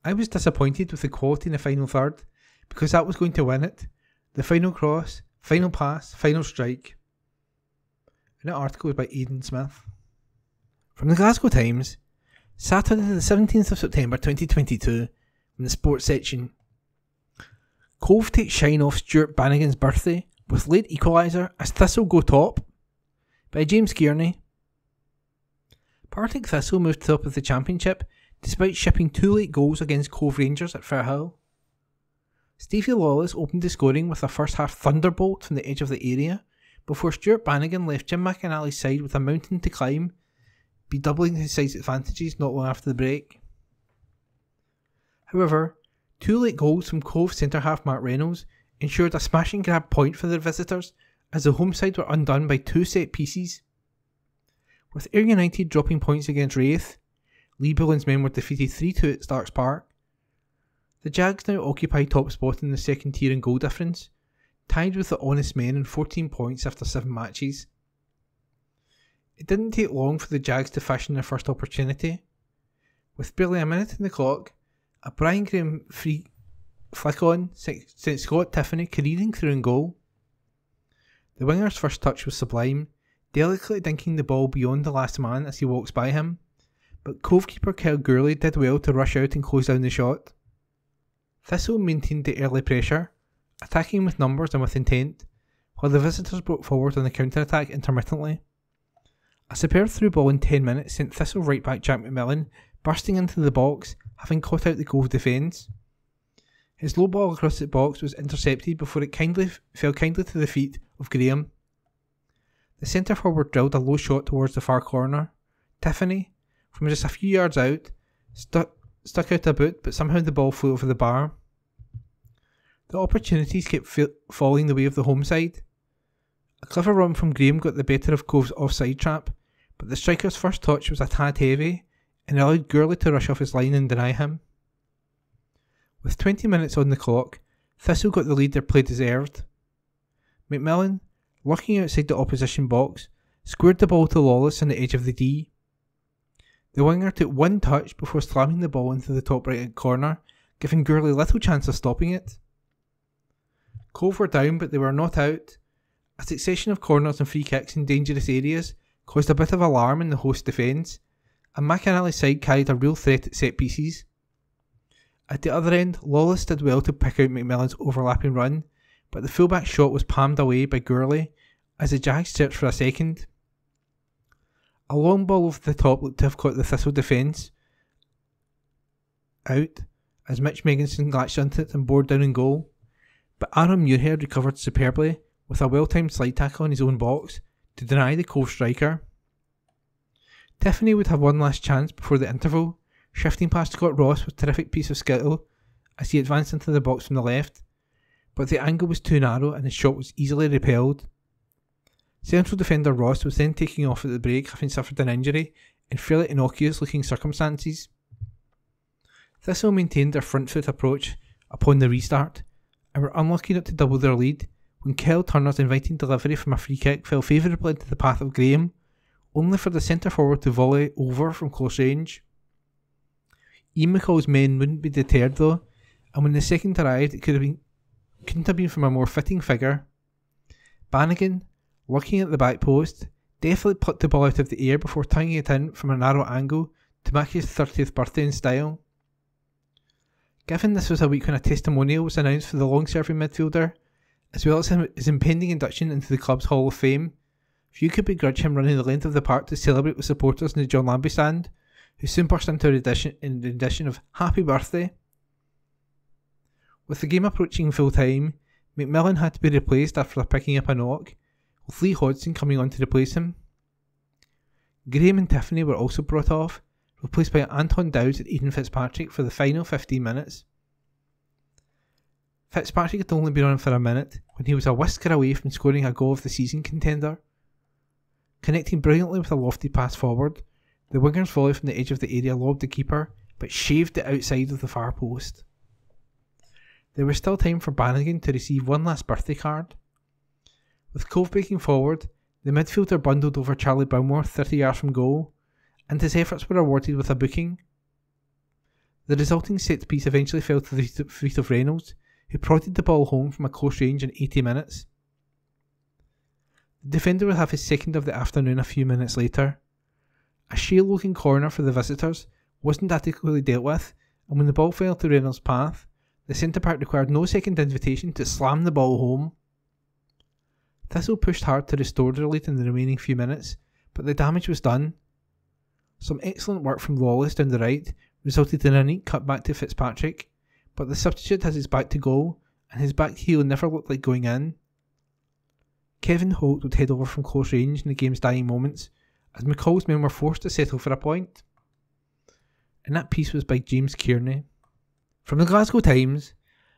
Speaker 2: I was disappointed with the quality in the final third, because that was going to win it. The final cross, final pass, final strike. And that article was by Aidan Smith. From the Glasgow Times, Saturday the 17th of September 2022, in the sports section. Cove takes shine off Stuart Bannigan's birthday with late equaliser as Thistle go top, by James Kearney. Partick Thistle moved top of the championship despite shipping 2 late goals against Cove Rangers at Firhill. Stevie Lawless opened the scoring with a first half thunderbolt from the edge of the area before Stuart Bannigan left Jim McAnally's side with a mountain to climb, bedoubling his side's advantages not long after the break. However, 2 late goals from Cove centre half Mark Reynolds ensured a smash and grab point for their visitors as the home side were undone by 2 set pieces. With Ayr United dropping points against Raith, Lee Bullen's men were defeated 3-2 at Starks Park. The Jags now occupy top spot in the second tier in goal difference, tied with the Honest Men on 14 points after 7 matches. It didn't take long for the Jags to fashion their first opportunity. With barely a minute in the clock, a Brian Graham free flick-on sent Scott Tiffany careering through in goal. The winger's first touch was sublime, delicately dinking the ball beyond the last man as he walks by him, but Cove keeper Kyle Gourley did well to rush out and close down the shot. Thistle maintained the early pressure, attacking with numbers and with intent, while the visitors broke forward on the counter-attack intermittently. A superb through ball in 10 minutes sent Thistle right back Jack McMillan bursting into the box, having caught out the Cove defence. His low ball across the box was intercepted before it fell kindly to the feet of Graham. The centre forward drilled a low shot towards the far corner. Tiffany, from just a few yards out, stuck out a boot, but somehow the ball flew over the bar. The opportunities kept falling the way of the home side. A clever run from Graham got the better of Cove's offside trap, but the striker's first touch was a tad heavy and allowed Gourley to rush off his line and deny him. With 20 minutes on the clock, Thistle got the lead their play deserved. McMillan, lurking outside the opposition box, squared the ball to Lawless on the edge of the D. The winger took one touch before slamming the ball into the top right corner, giving Gourley little chance of stopping it. Cove were down, but they were not out. A succession of corners and free kicks in dangerous areas caused a bit of alarm in the host defence, and McAnally's side carried a real threat at set pieces. At the other end, Lawless did well to pick out McMillan's overlapping run, but the fullback shot was palmed away by Gourley as the Jags searched for a second. A long ball over the top looked to have caught the Thistle defence out as Mitch Megginson latched onto it and bore down in goal, but Aaron Muirhead recovered superbly with a well-timed slide tackle on his own box to deny the Cove striker. Tiffany would have one last chance before the interval, shifting past Scott Ross with a terrific piece of skill as he advanced into the box from the left, but the angle was too narrow and his shot was easily repelled. Central defender Ross was then taking off at the break, having suffered an injury in fairly innocuous looking circumstances. Thistle maintained their front foot approach upon the restart and were unlucky not to double their lead when Kyle Turner's inviting delivery from a free kick fell favourably into the path of Graham, only for the centre forward to volley over from close range. Ian McCall's men wouldn't be deterred though, and when the second arrived it couldn't have been from a more fitting figure. Bannigan, looking at the back post, deftly plucked the ball out of the air before tying it in from a narrow angle to mark his 30th birthday in style. Given this was a week when a testimonial was announced for the long-serving midfielder, as well as his impending induction into the club's Hall of Fame, few could begrudge him running the length of the park to celebrate with supporters in the John Lambie stand, who soon burst into a rendition of Happy Birthday. With the game approaching full time, McMillan had to be replaced after picking up a knock, with Lee Hodgson coming on to replace him. Graham and Tiffany were also brought off, replaced by Anton Dowds and Aidan Fitzpatrick for the final 15 minutes. Fitzpatrick had only been on for a minute when he was a whisker away from scoring a goal of the season contender. Connecting brilliantly with a lofty pass forward, the winger's volley from the edge of the area lobbed the keeper but shaved it outside of the far post. There was still time for Bannigan to receive one last birthday card. With Cove breaking forward, the midfielder bundled over Charlie Bilmore 30 yards from goal, and his efforts were rewarded with a booking. The resulting set-piece eventually fell to the feet of Reynolds, who prodded the ball home from a close range in 80 minutes. The defender would have his second of the afternoon a few minutes later. A sheer-looking corner for the visitors wasn't adequately dealt with, and when the ball fell to Reynolds' path, the centre-back required no second invitation to slam the ball home. Thistle pushed hard to restore the lead in the remaining few minutes, but the damage was done. Some excellent work from Lawless down the right resulted in a neat cut back to Fitzpatrick, but the substitute has his back to goal, and his back heel never looked like going in. Kevin Holt would head over from close range in the game's dying moments, as McCall's men were forced to settle for a point. And that piece was by James Kearney. From the Glasgow Times,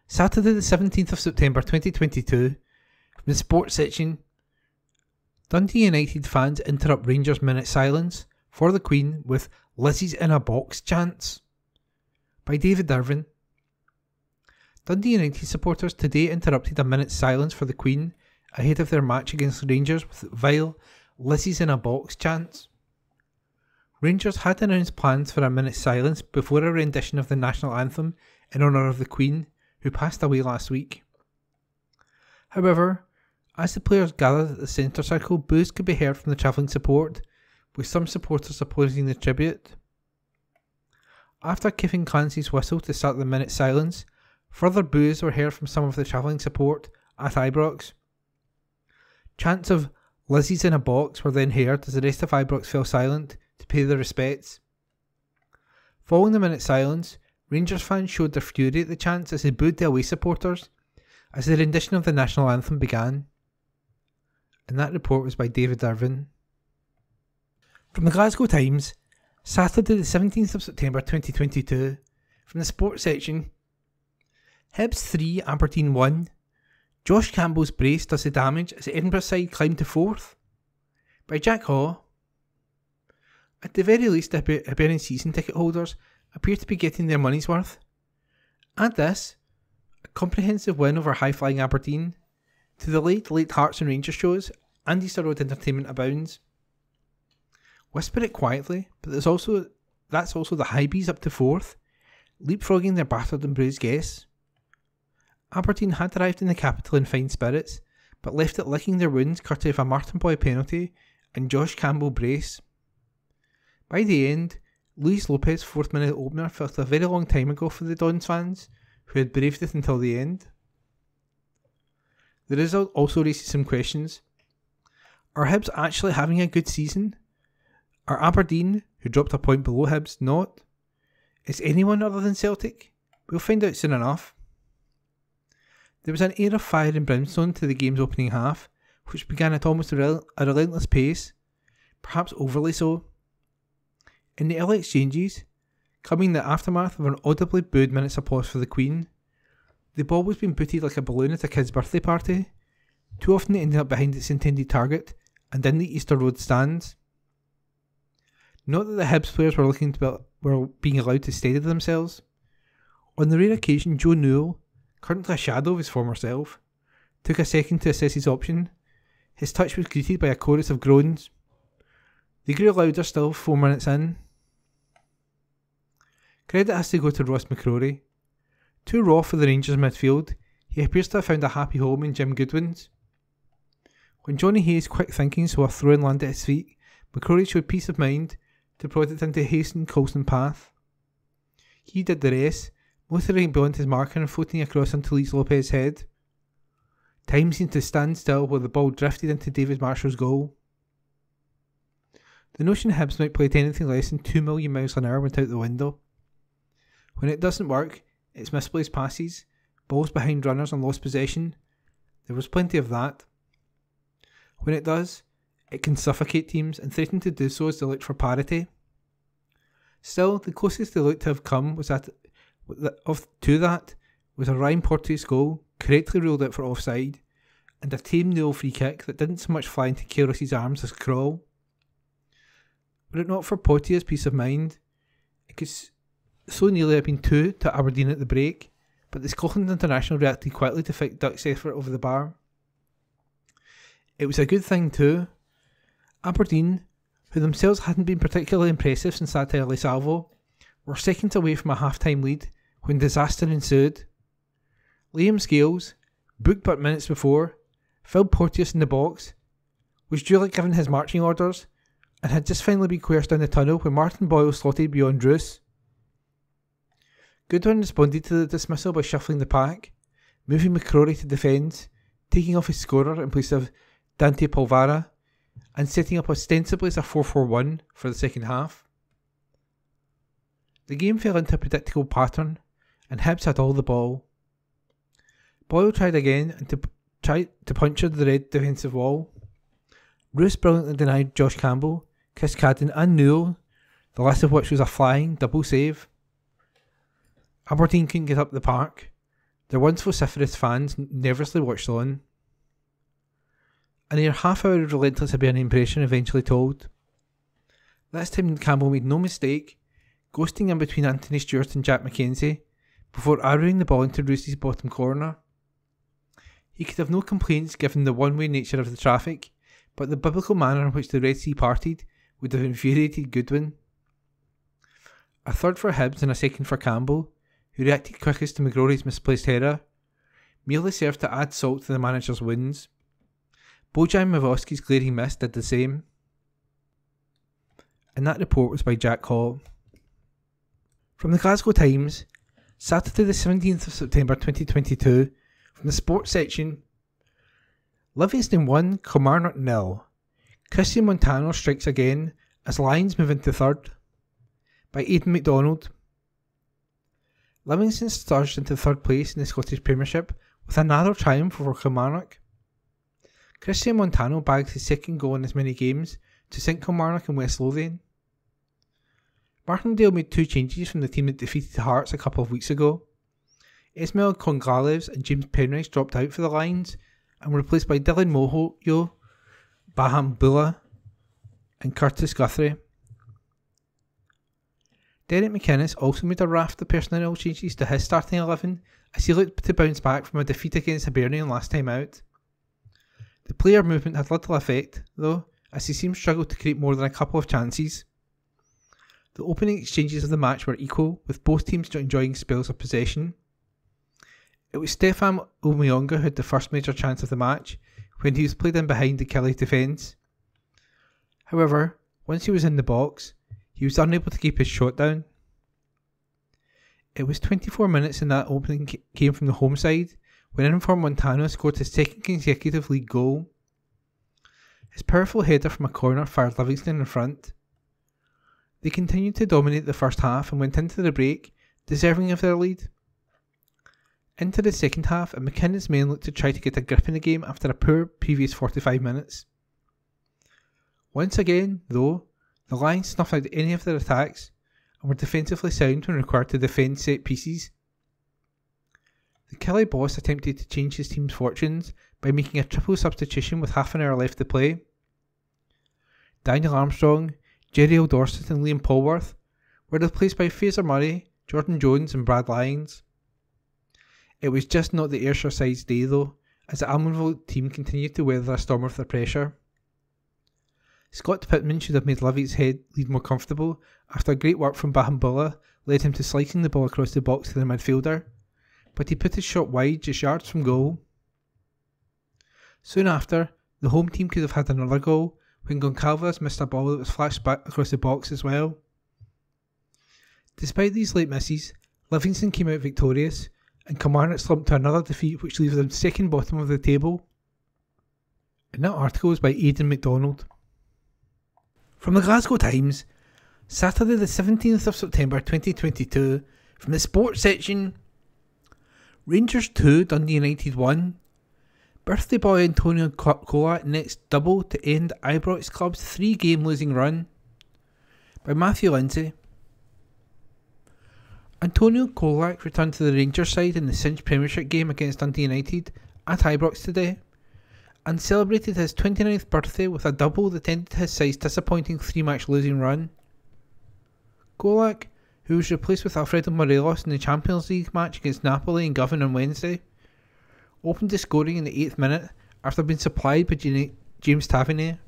Speaker 2: Saturday the 17th of September 2022, from the sports section, Dundee United fans interrupt Rangers' minute silence for the Queen with "Lizzie's in a box" chants. By David Irvin. Dundee United supporters today interrupted a minute's silence for the Queen ahead of their match against Rangers with vile "Lizzie's in a box" chants. Rangers had announced plans for a minute's silence before a rendition of the national anthem in honour of the Queen, who passed away last week. However, as the players gathered at the centre circle, boos could be heard from the travelling support, with some supporters opposing the tribute. After Kevin Clancy's whistle to start the minute's silence, further boos were heard from some of the travelling support at Ibrox. Chants of "Lizzie's in a box" were then heard as the rest of Ibrox fell silent to pay their respects. Following the minute's silence, Rangers fans showed their fury at the chants as they booed the away supporters as the rendition of the national anthem began. And that report was by David Irvin. From the Glasgow Times, Saturday the 17th of September 2022, from the sports section, Hibs 3, Aberdeen 1. Josh Campbell's brace does the damage as Edinburgh side climb to 4th. By Jack Haw. At the very least, Hibernian season ticket holders appear to be getting their money's worth. Add this, a comprehensive win over high-flying Aberdeen, to the late Hearts and Rangers shows, and Easter Road entertainment abounds. Whisper it quietly, but that's also the Highbees up to 4th, leapfrogging their battered and bruised guests. Aberdeen had arrived in the capital in fine spirits, but left it licking their wounds courtesy of a Martin Boy penalty and Josh Campbell brace. By the end, Luis Lopez's 4th minute opener felt a very long time ago for the Dons fans, who had braved it until the end. The result also raises some questions. Are Hibs actually having a good season? Are Aberdeen, who dropped a point below Hibs, not? Is anyone other than Celtic? We'll find out soon enough. There was an air of fire and brimstone to the game's opening half, which began at almost a relentless pace, perhaps overly so. In the early exchanges, coming in the aftermath of an audibly booed minute's applause for the Queen, the ball was being booted like a balloon at a kid's birthday party. Too often it ended up behind its intended target and in the Easter Road stands. Not that the Hibs players were being allowed to steady themselves. On the rare occasion Joe Newell, currently a shadow of his former self, took a second to assess his option. His touch was greeted by a chorus of groans. They grew louder still 4 minutes in. Credit has to go to Ross McCrory. Too raw for the Rangers midfield, he appears to have found a happy home in Jim Goodwin's. When Johnny Hayes' quick thinking saw a throw-in land at his feet, McCrory showed peace of mind to prod it into a hastened Colston path. He did the rest, motoring beyond his marker and floating across into Luis Lopez's head. Time seemed to stand still while the ball drifted into David Marshall's goal. The notion Hibs might play at anything less than 2 million miles an hour went out the window. When it doesn't work, it's misplaced passes, balls behind runners and lost possession. There was plenty of that. When it does, it can suffocate teams and threaten to do so as they look for parity. Still, the closest they looked to have come was to that was a Ryan Porteous goal, correctly ruled out for offside, and a tame Newell free kick that didn't so much fly into Kairos' arms as crawl. Were it not for Porteous' peace of mind, it could so nearly have been 2 to Aberdeen at the break, but the Scotland international reacted quickly to fight Duck's effort over the bar. It was a good thing too. Aberdeen, who themselves hadn't been particularly impressive since that early salvo, were seconds away from a half-time lead when disaster ensued. Liam Scales, booked but minutes before, Phil Porteous in the box, was duly given his marching orders and had just finally been coerced down the tunnel when Martin Boyle slotted beyond Roos. Goodwin responded to the dismissal by shuffling the pack, moving McCrory to defence, taking off his scorer in place of Dante Polvara, and setting up ostensibly as a 4-4-1 for the second half. The game fell into a predictable pattern, and Hibs had all the ball. Boyle tried again and tried to puncture the red defensive wall. Roos brilliantly denied Josh Campbell, Chris Cadden and Newell, the last of which was a flying double save. Aberdeen couldn't get up the park. Their once vociferous fans nervously watched on. A near half hour of relentless Hibernian impression eventually told. This time Campbell made no mistake, ghosting in between Anthony Stewart and Jack Mackenzie before arrowing the ball into Roos's bottom corner. He could have no complaints given the one-way nature of the traffic, but the biblical manner in which the Red Sea parted would have infuriated Goodwin. A third for Hibs and a second for Campbell, who reacted quickest to McGrory's misplaced header, merely served to add salt to the manager's wounds. Bojan Mavoski's glaring miss did the same. And that report was by Jack Hall. From the Glasgow Times, Saturday the 17th of September 2022, from the sports section, Livingston 1, Kilmarnock 0. Christian Montano strikes again as Lions move into third. By Aidan MacDonald. Livingston surged into third place in the Scottish Premiership with a narrow triumph over Kilmarnock. Christian Montano bagged his second goal in as many games to sink Kilmarnock in West Lothian. Martindale made two changes from the team that defeated Hearts a couple of weeks ago. Esmail Congaleves and James Penrice dropped out for the Lions and were replaced by Dylan Mohoyo, Baham Bula and Curtis Guthrie. Derek McInnes also made a raft of personnel changes to his starting 11 as he looked to bounce back from a defeat against Hibernian last time out. The player movement had little effect, though, as he seemed struggled to create more than a couple of chances. The opening exchanges of the match were equal, with both teams enjoying spells of possession. It was Stefan Omiyonga who had the first major chance of the match, when he was played in behind the Kelly defence. However, once he was in the box, he was unable to keep his shot down. It was 24 minutes in that opening came from the home side, when informed Montano scored his second consecutive league goal. His powerful header from a corner fired Livingston in front. They continued to dominate the first half and went into the break, deserving of their lead. Into the second half, and McKinnon's men looked to try to get a grip in the game after a poor previous 45 minutes. Once again, though, the Lions snuffed out any of their attacks and were defensively sound when required to defend set pieces. The Kelly boss attempted to change his team's fortunes by making a triple substitution with half an hour left to play. Daniel Armstrong, Jerry Dorset and Liam Polworth were replaced by Fraser Murray, Jordan Jones and Brad Lyons. It was just not the Ayrshire side's day though, as the Almonville team continued to weather a storm of their pressure. Scott Pittman should have made Livy's head lead more comfortable after great work from Bahambula led him to slicing the ball across the box to the midfielder, but he put his shot wide just yards from goal. Soon after, the home team could have had another goal when Goncalves missed a ball that was flashed back across the box as well. Despite these late misses, Livingston came out victorious, and Kilmarnock slumped to another defeat which leaves them second bottom of the table. And that article is by Aidan MacDonald. From the Glasgow Times, Saturday the 17th of September 2022, from the sports section, Rangers 2, Dundee United 1. Birthday boy Antonio Kola next double to end Ibrox club's 3-game losing run. By Matthew Lindsay. Antonio Kolak returned to the Rangers side in the cinched Premiership game against Dundee United at Ibrox today, and celebrated his 29th birthday with a double that ended his side's disappointing 3-match losing run. Kolak, who was replaced with Alfredo Morelos in the Champions League match against Napoli and Govan on Wednesday, opened the scoring in the 8th minute after being supplied by James Tavernier.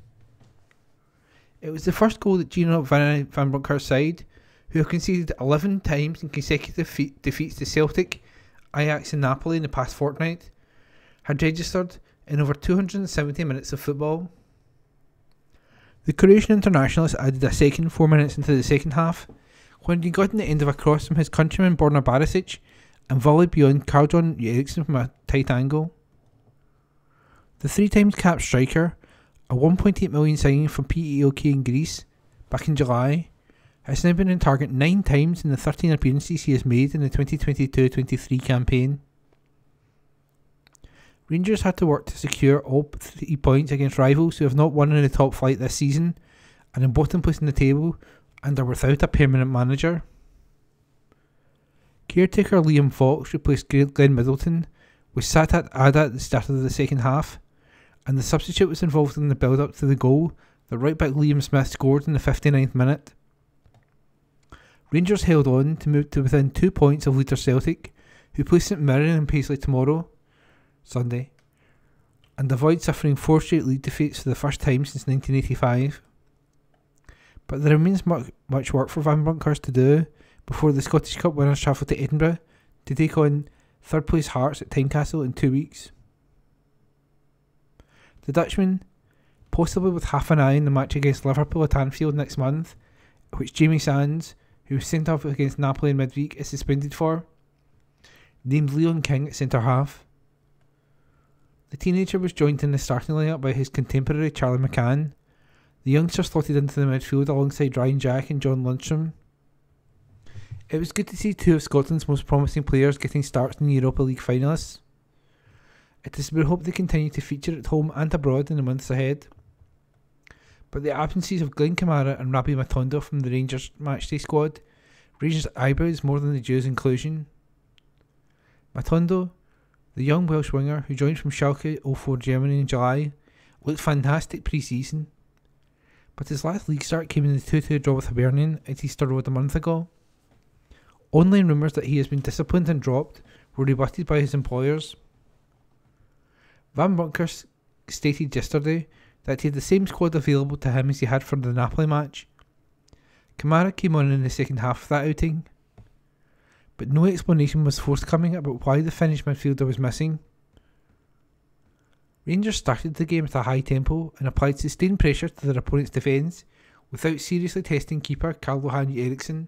Speaker 2: It was the first goal that Gino Van Bronckhorst's side, who have conceded 11 times in consecutive defeats to Celtic, Ajax and Napoli in the past fortnight, had registered in over 270 minutes of football. The Croatian internationalist added a second 4 minutes into the second half, when he got in the end of a cross from his countryman Borna Barisic and volleyed beyond Carl-Johan Eriksson from a tight angle. The 3 times capped striker, a 1.8 million signing from PAOK in Greece back in July, has now been on target 9 times in the 13 appearances he has made in the 2022-23 campaign. Rangers had to work to secure all 3 points against rivals who have not won in the top flight this season and in bottom place in the table and are without a permanent manager. Caretaker Liam Fox replaced Glenn Middleton with Sadat Ada at the start of the second half, and the substitute was involved in the build-up to the goal that right-back Liam Smith scored in the 59th minute. Rangers held on to move to within 2 points of leader Celtic, who play St Mirren and Paisley tomorrow, Sunday, and avoid suffering 4 straight league defeats for the first time since 1985. But there remains much work for Van Bronckhorst to do before the Scottish Cup winners travel to Edinburgh to take on third place Hearts at Tynecastle in 2 weeks. The Dutchman, possibly with half an eye on the match against Liverpool at Anfield next month, which Jamie Sands, who was sent off against Napoli in midweek, is suspended for, named Leon King at centre half. The teenager was joined in the starting lineup by his contemporary Charlie McCann. The youngster slotted into the midfield alongside Ryan Jack and John Lundstrom. It was good to see 2 of Scotland's most promising players getting starts in the Europa League finalists. It is to be hoped they continue to feature at home and abroad in the months ahead. But the absences of Glenn Kamara and Rabbi Matondo from the Rangers matchday squad raised eyebrows more than the Jew's inclusion. Matondo, the young Welsh winger who joined from Schalke 04 Germany in July, looked fantastic pre-season, but his last league start came in the 2-2 draw with Hibernian at Easter Road a month ago. Online rumours that he has been disciplined and dropped were rebutted by his employers. Van Bronckhorst stated yesterday that he had the same squad available to him as he had for the Napoli match. Kamara came on in the second half of that outing, but no explanation was forthcoming about why the Finnish midfielder was missing. Rangers started the game at a high tempo and applied sustained pressure to their opponent's defence without seriously testing keeper Carl-Johan Eriksson.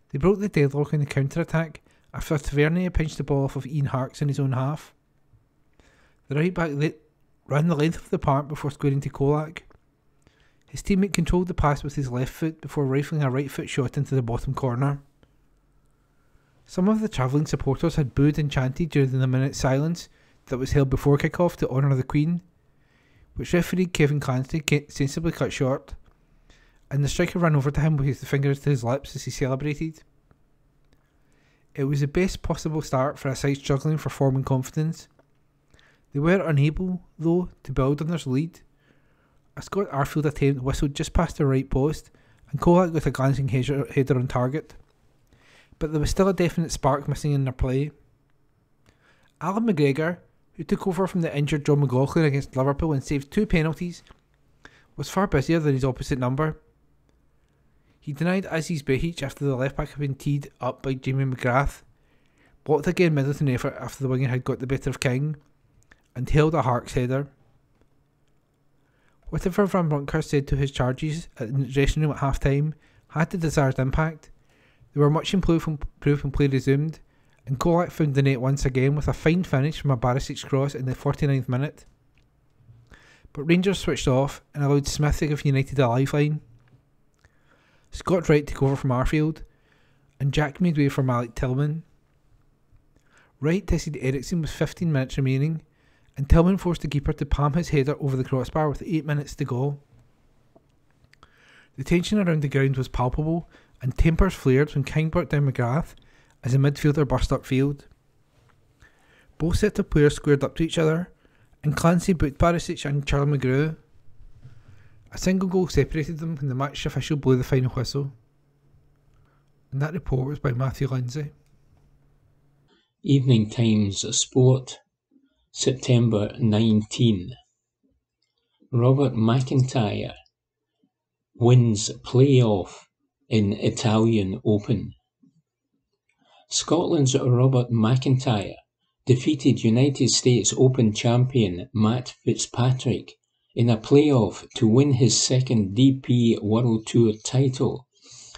Speaker 2: They broke the deadlock in the counter-attack after Tavernier pinched the ball off of Ian Harkes in his own half. The right back ran the length of the park before squaring to Kolak. His teammate controlled the pass with his left foot before rifling a right foot shot into the bottom corner. Some of the travelling supporters had booed and chanted during the minute's silence that was held before kick-off to honour the Queen, which referee Kevin Clancy sensibly cut short, and the striker ran over to him with his fingers to his lips as he celebrated. It was the best possible start for a side struggling for form and confidence. They were unable, though, to build on their lead. A Scott Arfield attempt whistled just past the right post, and Kolak got a glancing header on target. But there was still a definite spark missing in their play. Alan McGregor, who took over from the injured John McLaughlin against Liverpool and saved 2 penalties, was far busier than his opposite number. He denied Aziz Behic after the left back had been teed up by Jamie McGrath, blocked again Middleton effort after the winger had got the better of King, and held a Harkes header. Whatever Van Bronckhorst said to his charges at the dressing room at half-time had the desired impact. They were much improved when play resumed, and Kolak found the net once again with a fine finish from a Barisic's cross in the 49th minute. But Rangers switched off and allowed Smith to give United a lifeline. Scott Wright took over from Arfield, and Jack made way for Malik Tillman. Wright tested Eriksson with 15 minutes remaining, and Tillman forced the keeper to palm his header over the crossbar with 8 minutes to go. The tension around the ground was palpable, and tempers flared when King brought down McGrath as a midfielder burst upfield. Both sets of players squared up to each other, and Clancy booked Barisic and Charlie McGrew. A single goal separated them when the match official blew the final whistle. And that report was by Matthew Lindsay.
Speaker 3: Evening Times Sport, September 19. Robert McIntyre wins playoff in Italian Open. Scotland's Robert McIntyre defeated United States Open champion Matt Fitzpatrick in a playoff to win his second DP World Tour title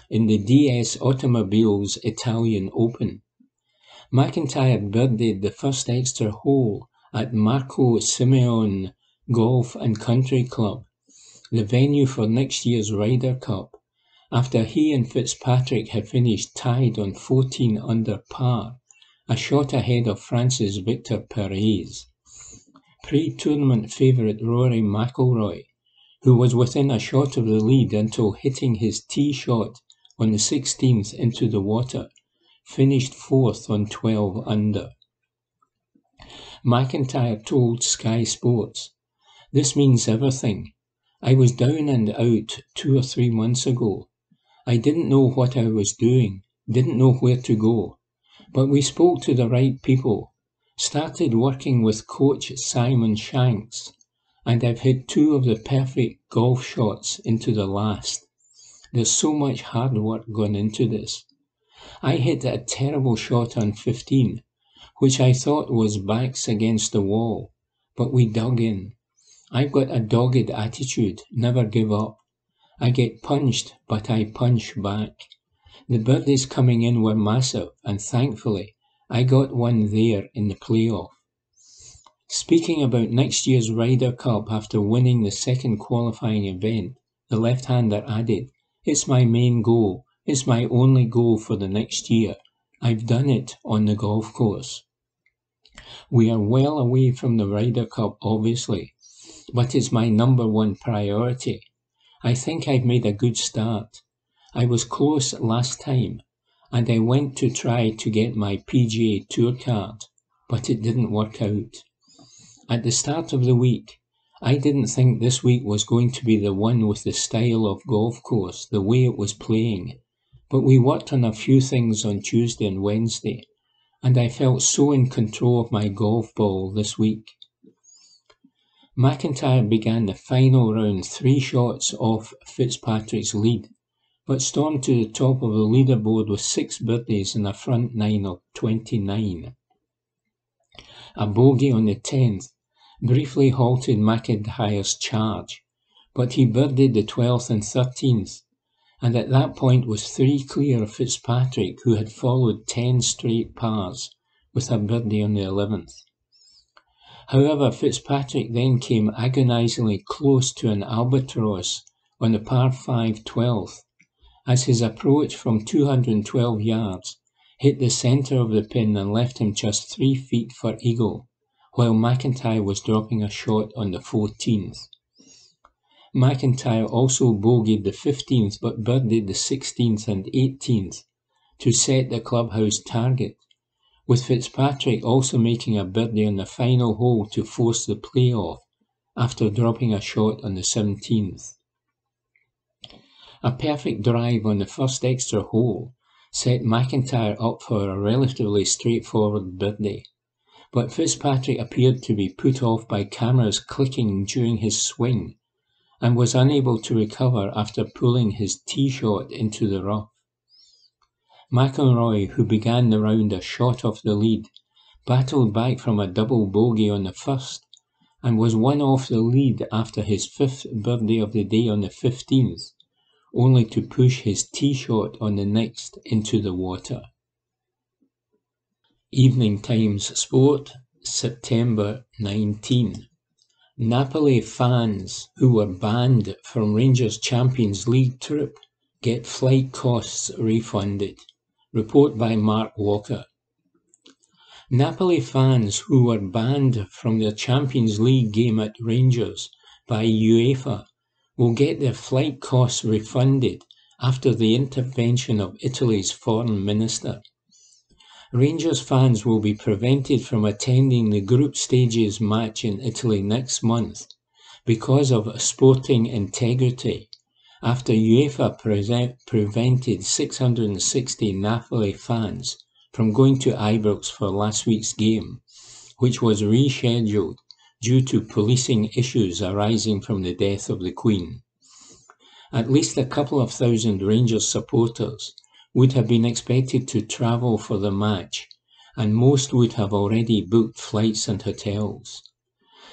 Speaker 3: in the DS Automobiles Italian Open. McIntyre birdied the first extra hole at Marco Simeone Golf and Country Club, the venue for next year's Ryder Cup, after he and Fitzpatrick had finished tied on 14 under par, a shot ahead of France's Victor Perez. Pre-tournament favourite Rory McIlroy, who was within a shot of the lead until hitting his tee shot on the 16th into the water, finished fourth on 12 under. McIntyre told Sky Sports, "This means everything. I was down and out 2 or 3 months ago. I didn't know what I was doing, didn't know where to go. But we spoke to the right people, started working with coach Simon Shanks, and I've hit 2 of the perfect golf shots into the last. There's so much hard work gone into this. I hit a terrible shot on 15, which I thought was backs against the wall, but we dug in. I've got a dogged attitude, never give up. I get punched, but I punch back. The birdies coming in were massive, and thankfully, I got one there in the playoff." Speaking about next year's Ryder Cup after winning the second qualifying event, the left-hander added, "It's my main goal. It's my only goal for the next year. I've done it on the golf course. We are well away from the Ryder Cup, obviously, but it's my number one priority. I think I've made a good start. I was close last time, and I went to try to get my PGA Tour card, but it didn't work out. At the start of the week, I didn't think this week was going to be the one with the style of golf course, the way it was playing, but we worked on a few things on Tuesday and Wednesday, and I felt so in control of my golf ball this week." McIntyre began the final round 3 shots off Fitzpatrick's lead, but stormed to the top of the leaderboard with 6 birdies and a front 9 of 29. A bogey on the 10th briefly halted McIntyre's charge, but he birdied the 12th and 13th, and at that point was 3 clear of Fitzpatrick, who had followed 10 straight pars, with a birdie on the 11th. However, Fitzpatrick then came agonisingly close to an albatross on the par 5 12th, as his approach from 212 yards hit the centre of the pin and left him just 3 feet for eagle, while McIntyre was dropping a shot on the 14th. McIntyre also bogeyed the 15th but birdied the 16th and 18th to set the clubhouse target, with Fitzpatrick also making a birdie on the final hole to force the playoff after dropping a shot on the 17th. A perfect drive on the first extra hole set McIntyre up for a relatively straightforward birdie, but Fitzpatrick appeared to be put off by cameras clicking during his swing and was unable to recover after pulling his tee shot into the rough. McIlroy, who began the round a shot off the lead, battled back from a double bogey on the first and was 1 off the lead after his 5th birdie of the day on the 15th, only to push his tee shot on the next into the water. Evening Times Sport, September 19. Napoli fans who were banned from Rangers Champions League trip get flight costs refunded. Report by Mark Walker. Napoli fans who were banned from their Champions League game at Rangers by UEFA will get their flight costs refunded after the intervention of Italy's foreign minister. Rangers fans will be prevented from attending the group stages match in Italy next month because of sporting integrity, after UEFA prevented 660 Napoli fans from going to Ibrox for last week's game, which was rescheduled due to policing issues arising from the death of the Queen. At least a couple of thousand Rangers supporters would have been expected to travel for the match, and most would have already booked flights and hotels.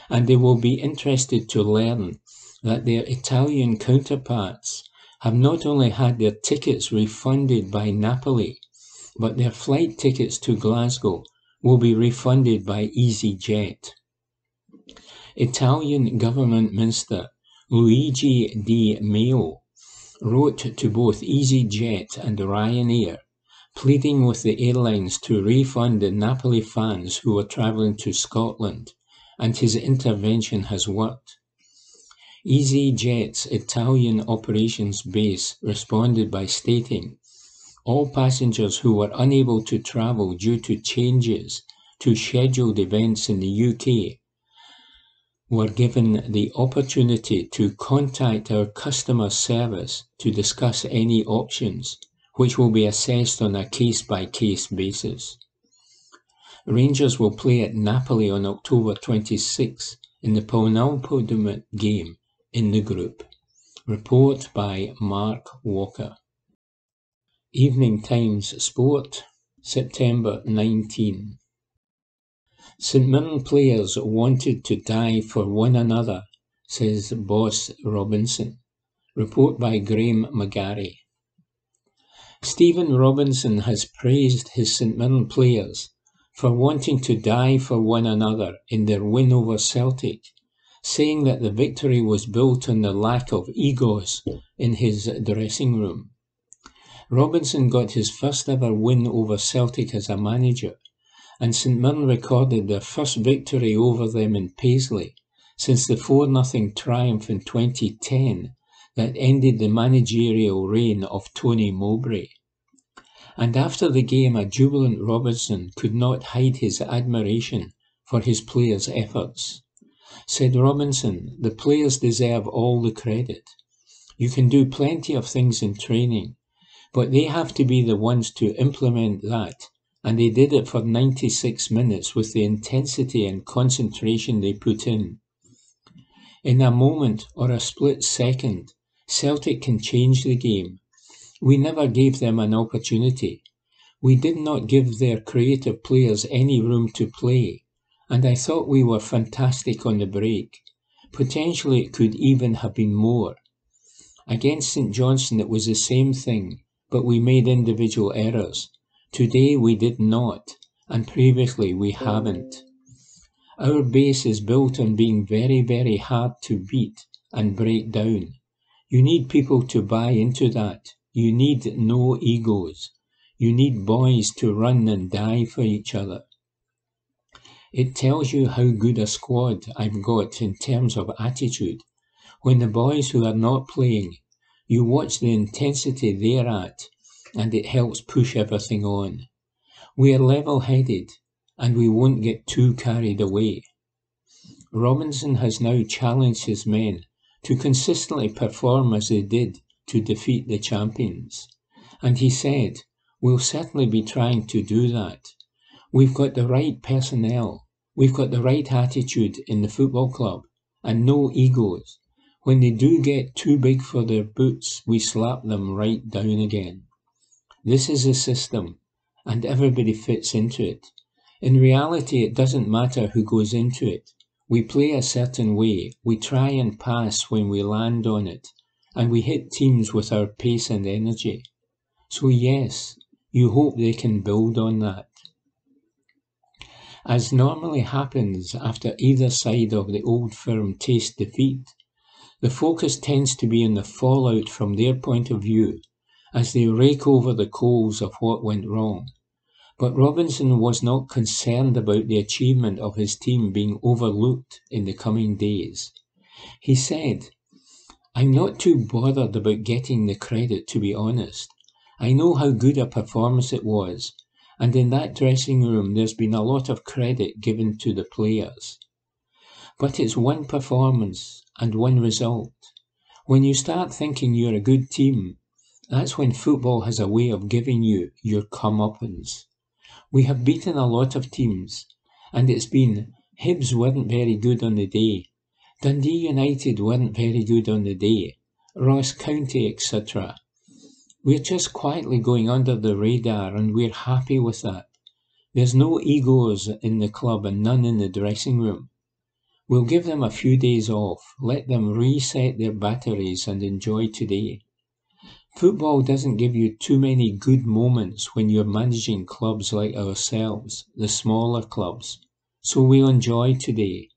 Speaker 3: And they will be interested to learn that their Italian counterparts have not only had their tickets refunded by Napoli, but their flight tickets to Glasgow will be refunded by EasyJet. Italian Government Minister Luigi Di Maio wrote to both EasyJet and Ryanair, pleading with the airlines to refund the Napoli fans who were travelling to Scotland, and his intervention has worked. EasyJet's Italian operations base responded by stating, all passengers who were unable to travel due to changes to scheduled events in the UK were given the opportunity to contact our customer service to discuss any options, which will be assessed on a case-by-case basis. Rangers will play at Napoli on October 26 in the penultimate game in the group. Report by Mark Walker. Evening Times Sport, September 19. St Mirren players wanted to die for one another, says boss Robinson. Report by Graham McGarry. Stephen Robinson has praised his St Mirren players for wanting to die for one another in their win over Celtic, saying that the victory was built on the lack of egos in his dressing room. Robinson got his first ever win over Celtic as a manager, and St Mirren recorded their first victory over them in Paisley since the 4-0 triumph in 2010 that ended the managerial reign of Tony Mowbray. And after the game, a jubilant Robinson could not hide his admiration for his players' efforts. Said Robinson, the players deserve all the credit. You can do plenty of things in training, but they have to be the ones to implement that, and they did it for 96 minutes with the intensity and concentration they put in. In a moment or a split second, Celtic can change the game. We never gave them an opportunity. We did not give their creative players any room to play, and I thought we were fantastic on the break. Potentially it could even have been more. Against St Johnstone it was the same thing, but we made individual errors. Today we did not, and previously we haven't. Our base is built on being very, very hard to beat and break down. You need people to buy into that. You need no egos. You need boys to run and die for each other. It tells you how good a squad I've got in terms of attitude. When the boys who are not playing, you watch the intensity they're at, and it helps push everything on. We are level-headed, and we won't get too carried away. Robinson has now challenged his men to consistently perform as they did to defeat the champions. And he said, we'll certainly be trying to do that. We've got the right personnel, we've got the right attitude in the football club, and no egos. When they do get too big for their boots, we slap them right down again. This is a system, and everybody fits into it. In reality, it doesn't matter who goes into it. We play a certain way, we try and pass when we land on it, and we hit teams with our pace and energy. So yes, you hope they can build on that. As normally happens after either side of the Old Firm taste defeat, the focus tends to be on the fallout from their point of view, as they rake over the coals of what went wrong. But Robinson was not concerned about the achievement of his team being overlooked in the coming days. He said, I'm not too bothered about getting the credit, to be honest. I know how good a performance it was, and in that dressing room there's been a lot of credit given to the players. But it's one performance and one result. When you start thinking you're a good team, that's when football has a way of giving you your comeuppance. We have beaten a lot of teams, and it's been Hibs weren't very good on the day. Dundee United weren't very good on the day. Ross County, etc. We're just quietly going under the radar and we're happy with that. There's no egos in the club and none in the dressing room. We'll give them a few days off, let them reset their batteries and enjoy today. Football doesn't give you too many good moments when you're managing clubs like ourselves, the smaller clubs. So we'll enjoy today.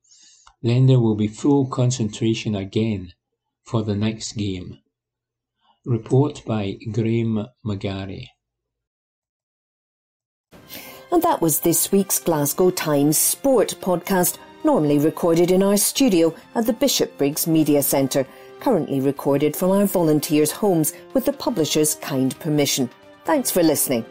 Speaker 3: Then there will be full concentration again for the next game. Report by Graham McGarry.
Speaker 1: And that was this week's Glasgow Times Sport podcast, normally recorded in our studio at the Bishopbriggs Media Centre, currently recorded from our volunteers' homes with the publisher's kind permission. Thanks for listening.